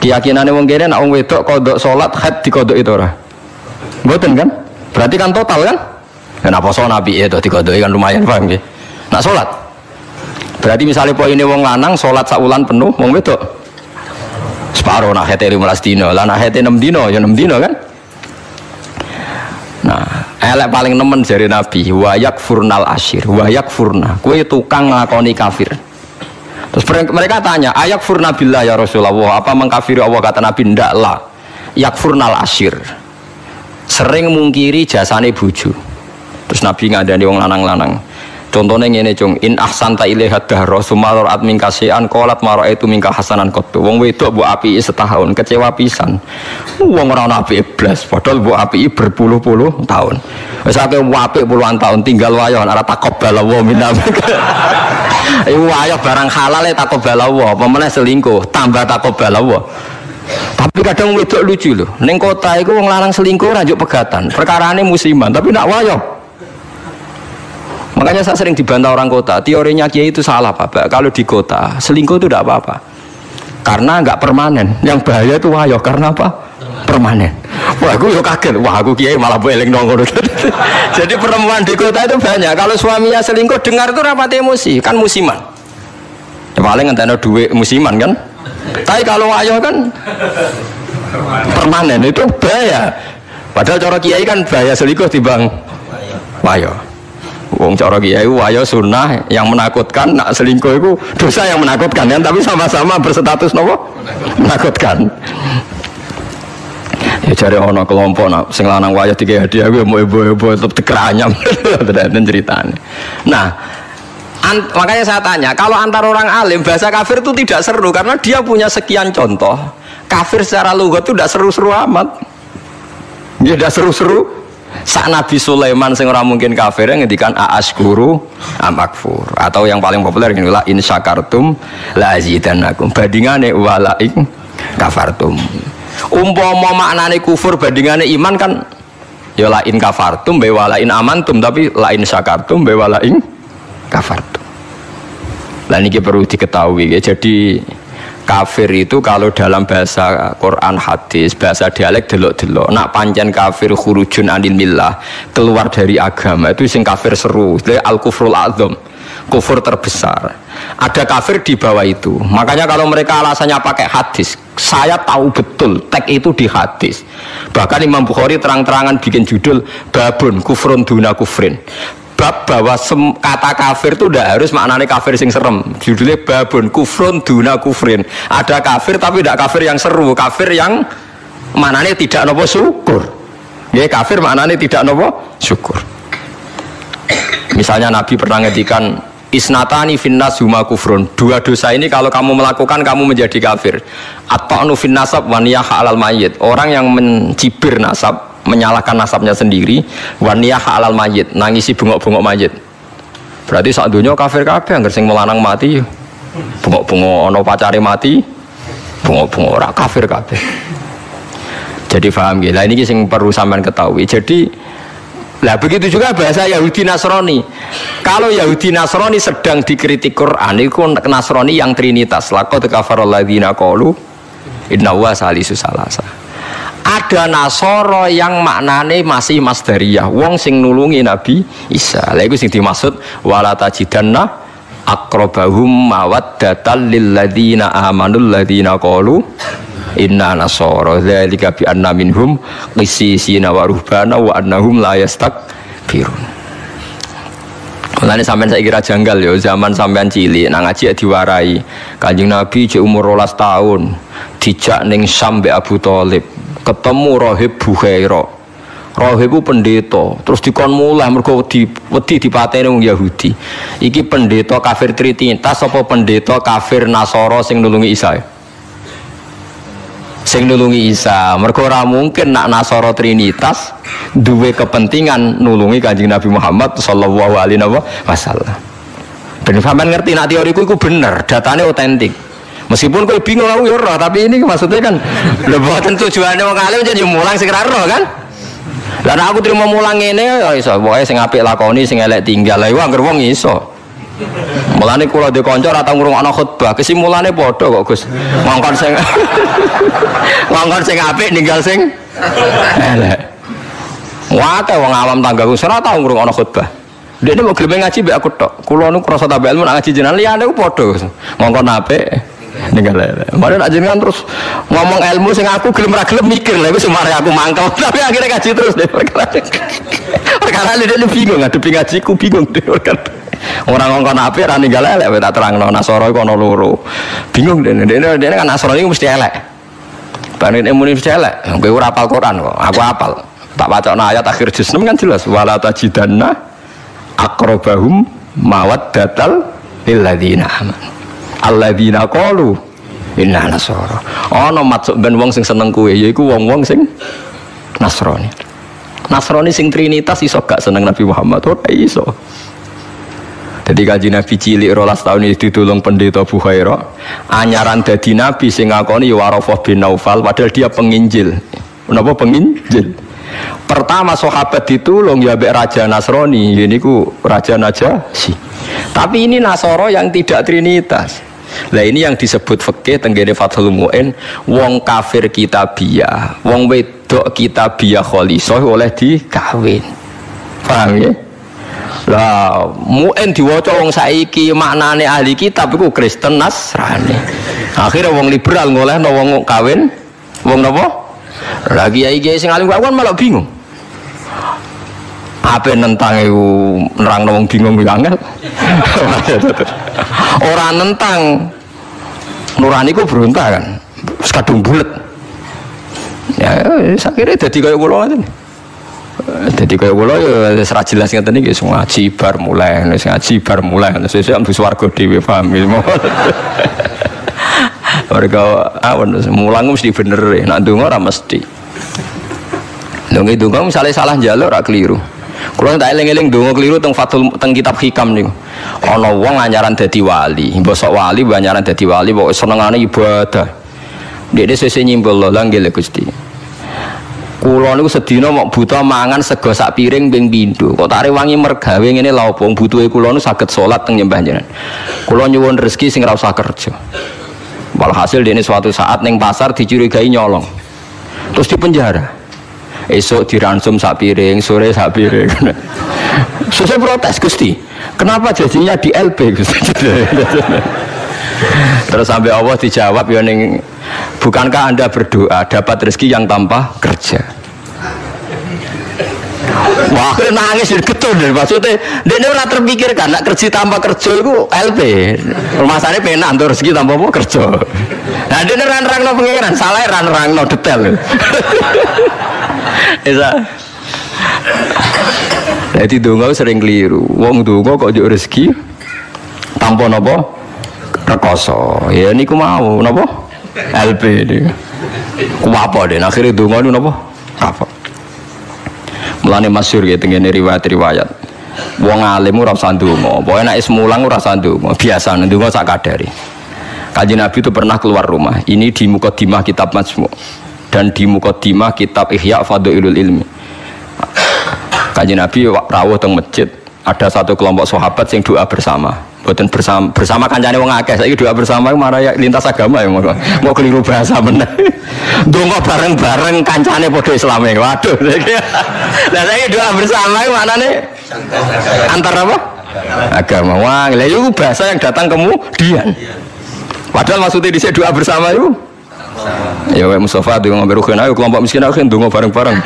Keyakinane wong kene nek wong wedok kodok salat haid dikodok itu ora. Mboten kan? Berarti kan total kan? Nek poso apike to dikodoki kan lumayan paham nggih. Nak salat. Berarti misalnya poine wong lanang salat saulan penuh, wong wedok separo nak hete 15 dino, lah nak hete 6 dino ya 6 dino kan. Nah, elek paling nemen jare Nabi, wa yakfurnal asyir, wa yakfurna. Kowe tukang nglakoni kafir. Terus mereka tanya, ayak furna billah ya Rasulullah, apa mengkafiri Allah? Kata Nabi, ndak lah. Yakfurnal asyir. Sering mungkiri jasane bojo. Terus Nabi ngadani wong lanang-lanang. Contohnya ngene cung, in ahsanta ilaiha dahra sumalor admin kasian qolat maro itu mingka hasanan qattu. Wong wedok mbok apiki setahun kecewa pisan. Wong ora ana apike blas, padahal mbok apiki berpuluh-puluh tahun. Wis akeh apik puluhan tahun tinggal wayo ora taqabbal wa minna. Iku wayo barang halal e taqabbal wa, apa meneh selingkuh tambah taqabbal wa. Tapi kadang wedok lucu lho. Ning kota iku wong lanang selingkuh ora njuk pegatan. Perkarane musiman, tapi nak wayo. Makanya saya sering dibantah orang kota, teorinya Kiai itu salah Pak. Kalau di kota, selingkuh itu tidak apa-apa. Karena nggak permanen. Yang bahaya itu wayo, karena apa? Permanen. Wah, aku yo kaget. Wah, aku Kiai malah boleh nongol. Jadi perempuan di kota itu banyak. Kalau suaminya selingkuh, dengar itu rapat emosi, kan musiman. Ya, paling ngenteni duit musiman kan. Tapi kalau wayo kan permanen, itu bahaya. Padahal cara Kiai kan bahaya selingkuh timbang wayo. Wong cara kiai wayo sunnah yang menakutkan, nak selingkuh itu dosa yang menakutkan kan, tapi sama-sama berstatus nopo menakutkan. Ya cari ono kelompok nak sing lanang wayo tiga hadiah gue mau ibu-ibu tetap tekeranyam dan ceritanya. Nah, makanya saya tanya, kalau antar orang alim bahasa kafir itu tidak seru karena dia punya sekian contoh. Kafir secara lugat itu tidak seru-seru amat. Dia tidak seru-seru. Sak Nabi Sulaiman sing ora mungkin kafir ngendikan a'askuru amakfur, atau yang paling populer ini la in syakartum la azidannakum, bandingane wala in kafartum. Umpama maknane kufur bandingane iman kan ya la in kafartum be wala in amantum, tapi la in syakartum be wala in kafartum. Lah niki perlu diketahui ya. Jadi kafir itu kalau dalam bahasa Quran hadis, bahasa dialek delok-delok. Nak pancen kafir khurujun anil millah, keluar dari agama, itu sing kafir seru. Itu al-kufrul a'dzam, kufur terbesar. Ada kafir di bawah itu. Makanya kalau mereka alasannya pakai hadis, saya tahu betul teks itu di hadis. Bahkan Imam Bukhari terang-terangan bikin judul babun kufrun duna kufrin. Bab bahwa kata kafir itu tidak harus maknanya kafir sing serem. Judulnya babun kufrun duna kufrin. Ada kafir tapi tidak kafir yang seru, kafir yang maknanya tidak nopo syukur. Ya kafir maknanya tidak nopo syukur. Misalnya Nabi pernah ngedikan isnatani finnas huma kufrun. Dua dosa ini kalau kamu melakukan kamu menjadi kafir. At-ta'nu fin nasab wa niyah alal mayyit. Orang yang mencibir nasab, menyalahkan nasabnya sendiri, waniyah alal mayit, nangisi bengok-bengok mayit. Berarti sak dunya kafir kabeh, angger sing melanang mati bengok-bengok, ana pacare mati bengok-bengok, ora kafir kabeh. Jadi paham nggih. Lah ini sing perlu sampean ketahui. Jadi lah begitu juga bahasa Yahudi Nasrani. Kalau Yahudi Nasrani sedang dikritik Quran, itu Nasrani yang trinitas. Laqad kafara alladziina qalu inna huwa salisu salasa. Ada Nasoro yang maknane masih masdariyah, wong sing nulungi Nabi Isa. Lha iku sing dimaksud wala tajidanna aqrabahum mawaddatan lil ladzina amanul ladzina qalu inna nasara dzalika bi anna minhum qissisina wa ruhbana wa annahum la yastakbirun. Mulane sampean saiki kira janggal ya, zaman sampean cilik nang ngaji diwarai. Kanjeng Nabi cek umur 12 tahun, dijak ning Syam mbek Abu Thalib. Ketemu Rahib Bukhaira. Rahib itu pendeta, terus dikon mulai mergo wedi dipateni wong Yahudi. Iki pendeta kafir trinitas apa pendeta kafir Nasara sing nulungi Isa? Sing nulungi Isa. Mergo ora mungkin nak Nasara trinitas duwe kepentingan nulungi Kanjeng Nabi Muhammad sallallahu alaihi wasallam. Ben sampean ngerti nak teoriku iku bener, datane otentik. Meskipun kowe bingung aku ya roh, tapi ini maksudnya kan lho boten tujuane wong alim jadi mulang sing ra roh kan. Lah aku terima mulang ngene ya iso, pokoke sing apik lakoni, sing elek tinggal. Lah iku anggere wong iso. Mulane kula dhe kanca ora tau ngrungokno khotbah, kesimulane padha kok Gus. Ngongkon sing ngongkon sing apik ninggal sing elek. Wae wong awam tanggaku ora tau ngrungokno khotbah. Dekne mau gelem ngaji mbek aku tok. Kula nu krasa tambah ilmu nak ngaji jenengan liyane ku padha Gus. Ngongkon apik ninggal elek. Mare nak jenengan terus ngomong ilmu sing aku gelem ra gelem mikir lha iku semare aku mangkel. Tapi akhirnya ngaji terus deh. Perkara dia bingung ngadepi ngajiku bingung deh. Orang ngongkon apik ra ninggal elek tak terangno Nasara iku ana loro. Bingung dene kan Nasara iku mesti elek. Banen ilmu mesti elek. Kowe ora hafal Quran kok. Aku hafal. Tak wacana ayat akhir juz 6 kan jelas wala tajidanna aqrabahum mawaddatal lil ladzina amanu. Alladzina qalu inna nasara. Ana maksud ben wong sing seneng kowe yaiku wong-wong sing Nasrani. Nasrani sing trinitas iso gak seneng Nabi Muhammad ora iso. Jadi kaji Nabi cilik 12 tahun itu ditulung pendeta Bukhaira. Anyaran dadi Nabi sing ngakoni Warafah bin Naufal padahal dia penginjil. Kenapa penginjil? Pertama sahabat ditulung ya mbek raja Nasrani, ini ku raja Najasyi. Tapi ini Nasara yang tidak trinitas. Lah ini yang disebut fikih tenggene Fathul Mu'in, wong kafir kitabiyah, wong wedok kitabiyah khalisah oleh dikawin. Paham ya? Lah Mu'in diwaca wong saiki maknane ahli kitab iku Kristen Nasrani. Akhirnya wong liberal ngolehno wong kawin wong napa? Lagi kiai sing alim kan malah bingung. Apa nentang iku nerangno wong bingung kuwi angel. Ora nentang nurani ku berontak kan. Wis kadung bulet. Ya sakire dadi kaya kula ngoten. Dadi kaya kula ya wis ra jelas ngeten iki ngaji bar mulai, wis ngaji bar mulai, sesuk ambek swarga dhewe paham. Warga awan mulang mesti bener nak ndonga ora mesti. Lha nggih ndonga misale salah njaluk ora keliru. Kula tak eling-eling ndonga keliru teng Fathul teng kitab Hikam niku. Ana wong anyaran dadi wali, mbosok wali anyaran dadi wali pokoke senengane ibadah. Dekne sesuk nyimpul lho nggih Gusti. Kula niku sedina mok buta mangan sego sak piring ping pindho. Kok tak rewangi mergawe ngene lha opo butuhe kula niku saged salat teng nyembah jenengan. Kula nyuwun rezeki sing ora usah kerja. Walhasil dia ini suatu saat neng pasar dicurigai nyolong, terus di penjara. Esok diransum sak piring, sore sak piring. Selesai protes Gusti, kenapa jadinya di LP Gusti? Terus sampai Allah dijawab ya neng, bukankah anda berdoa dapat rezeki yang tanpa kerja? Wah, nangis getun maksudnya dia ora terpikirkan nak kerja tanpa kerja itu LP. Masalahnya penak untuk rezeki tanpa apa kerja. Nah, dia nerang-nerangno pengiran, salah nerang-nerangno detail. Isa. Jadi donga sering keliru. Wong donga kok njuk rezeki tanpa napa rekoso. Ya niku mau napa? LP niku. Ku apa den akhire donga niku napa? Apa? Mulane masyhur ya tengene riwayat-riwayat. Wong alim ora usah ndonga, pokoke nek is mulang ora usah ndonga, biasa ndonga sak kadare. Kanjeng Nabi itu pernah keluar rumah. Ini di Muqaddimah kitab Majmu' dan di Muqaddimah kitab Ihya Fadhailul Ilmi. Kanjeng Nabi rawuh teng masjid, ada satu kelompok sahabat yang doa bersama. Boten bersama kancane wong akeh. Saiki doa bersama marah ya lintas agama ya mau keliru bahasa meneh. Donga bareng-bareng kancane padha Islame. Waduh. Lah saiki doa bersama maknane antar apa? Agama. Wah, lha iku bahasa yang datang kemudian. Padahal maksudnya dhisik doa bersama itu ya wae Mustafa donga berugen ayo kelompok miskin ayo donga bareng-bareng.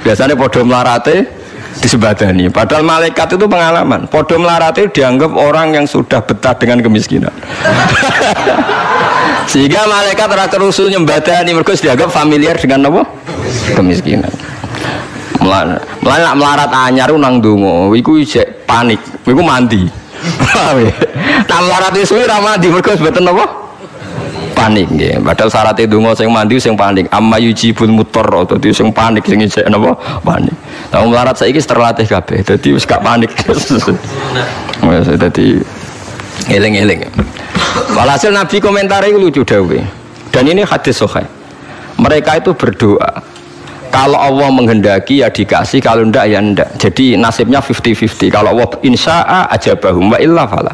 Biasanya padha melarate disebadani. Padahal malaikat itu pengalaman. Padha melarate dianggap orang yang sudah betah dengan kemiskinan. Sehingga malaikat ora terusul nyembadani mergo dianggap familiar dengan apa? Kemiskinan. Nak melarat anyar nang donga, iku isek panik, iku mandi. Nak melarat suwi ra mandi mergo mboten apa? Panik nggih. Padahal syarat donga sing mandi sing panik. Amma yujibul mutarra, dadi sing panik sing isek napa? Panik. Lah melarat saiki terlatih kabeh, dadi wis gak panik. Wis dadi eling-eling. Walhasil Nabi komentar itu lucu dawe. Dan ini hadis sahih. Mereka itu berdoa. Kalau Allah menghendaki ya dikasih, kalau ndak ya ndak. Jadi nasibnya 50-50. Kalau Allah insya'a ajabahum wa illa fala.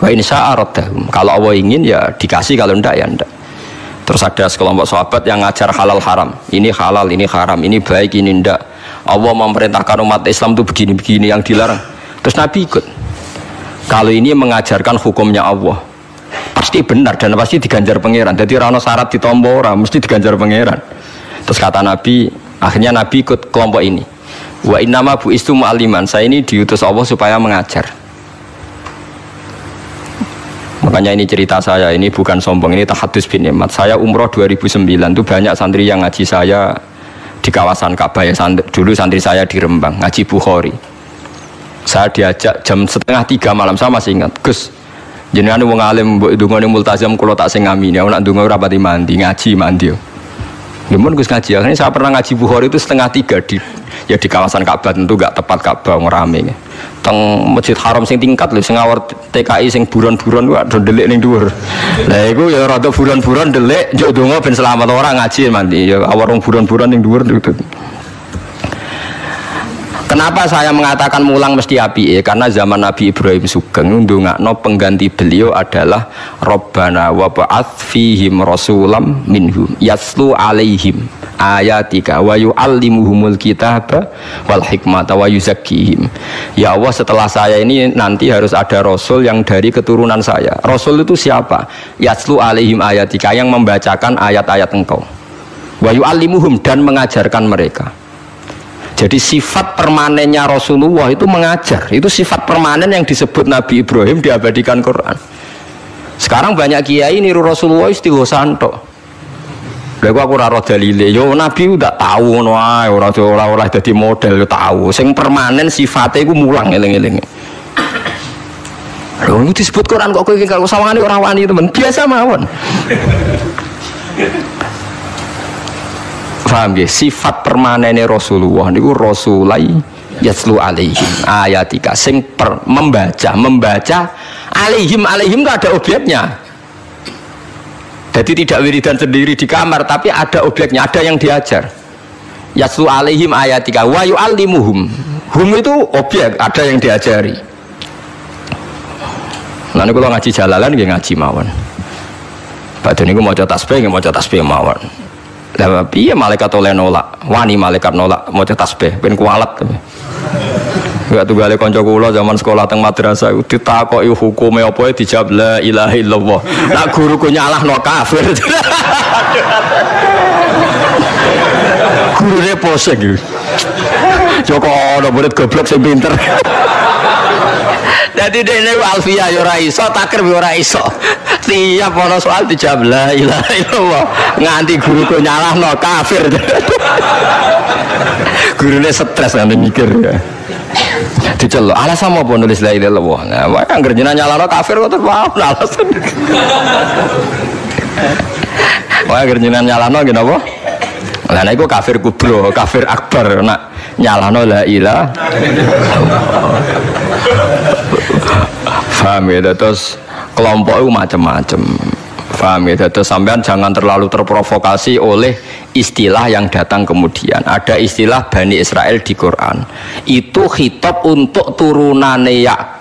Wa insya'a raddahum. Kalau Allah ingin ya dikasih, kalau ndak ya ndak. Terus ada sekelompok sahabat yang ngajar halal haram. Ini halal, ini haram, ini baik, ini ndak. Allah memerintahkan umat Islam itu begini-begini yang dilarang. Terus Nabi ikut. Kalau ini mengajarkan hukumnya Allah, pasti benar dan pasti diganjar pangeran. Jadi rano syarat ditompo ora, mesti diganjar pangeran. Terus kata Nabi, akhirnya Nabi ikut kelompok ini. Wa innama bu'istu mu'alliman. Saya ini diutus Allah supaya mengajar. Makanya ini cerita saya, ini bukan sombong, ini tahadus bin nikmat. Saya umroh 2009 itu banyak santri yang ngaji saya di kawasan Ka'bah ya. Dulu santri saya di Rembang, ngaji Bukhari. Saya diajak jam 2:30 malam, saya masih ingat. Gus, jenengan wong alim mbok ndongane multazam kula tak sing ngamini. Aku nak ndonga ora pati mandi, ngaji mandi. Namun Gus ngaji. Akhirnya saya pernah ngaji Bukhari itu 2:30 di kawasan Ka'bah, tentu enggak tepat Ka'bah ngrame. Teng Masjid Haram sing tingkat lho, sing ngawur TKI sing buron-buron kok do ndelik ning dhuwur. Lah iku ya rada buron-buron ndelik njuk ndonga ben selamat ora ngaji mandi. Ya awang buron-buron ning dhuwur itu. Kenapa saya mengatakan mulang mesti api? Karena zaman Nabi Ibrahim Sugeng ndongakno pengganti beliau adalah Rabbana wa ba'ats fihim rasulam minhum yaslu alaihim ayatika wa yu'allimuhumul kitaba wal hikmata wa yuzakkihim. Ya Allah, setelah saya ini nanti harus ada rasul yang dari keturunan saya. Rasul itu siapa? Yaslu alaihim ayatika, yang membacakan ayat-ayat engkau. Wa yu'allimuhum, dan mengajarkan mereka. Jadi sifat permanennya Rasulullah itu mengajar. Itu sifat permanen yang disebut Nabi Ibrahim diabadikan Quran. Sekarang banyak kiai niru Rasulullah istighosan tok. Lha aku ora ora dalile. Yo Nabi udah tahu ngono ae, ora dadi model yo tahu. Sing permanen sifatnya iku mulang eling-eling. Lho itu disebut Quran kok kowe kalau sawangane ora wani temen. Biasa mawon. Paham ya? Sifat permanennya Rasulullah niku rasulai yaslu alaihim ayatika, sing membaca alaihim itu ada objeknya. Jadi tidak wiridan sendiri di kamar, tapi ada objeknya, ada yang diajar. Yaslu alaihim ayatika wa yu'allimuhum. Hum itu objek, ada yang diajari. Nah niku kalau ngaji jalalan nggih ngaji mawon. Padahal niku maca tasbih mawon. Lah piye malaikat oleh nolak? Wani malaikat nolak maca tasbih ben kualat. Enggak tunggale kanca kula zaman sekolah teng madrasah ditakoki hukume apa dijawab la ilaha illallah. Lah guruku nyalahno kafir. Gurune posek iki. Joko ono murid goblok sing pinter. Jadi dene alfiyah yo ora iso, takrib yo ora iso. Tiap ana soal dijawab la ilaha illallah. Nganti guruku nyalahno kafir. Gurune stres nganti mikir ya. Dicelok, alasan apa nulis la ilaha illallah? Nah, wae anggere jenengan nyalahno kafir kok terpaut alasan. Wae anggere jenengan nyalahno nggih napa? Lah nek iku kafir kubro, kafir akbar nak nyalahno la ilaha. Paham ya, terus kelompok itu macam-macam. Paham ya, terus sampean jangan terlalu terprovokasi oleh istilah yang datang kemudian. Ada istilah Bani Israel di Quran. Itu khitab untuk turunane Yakub.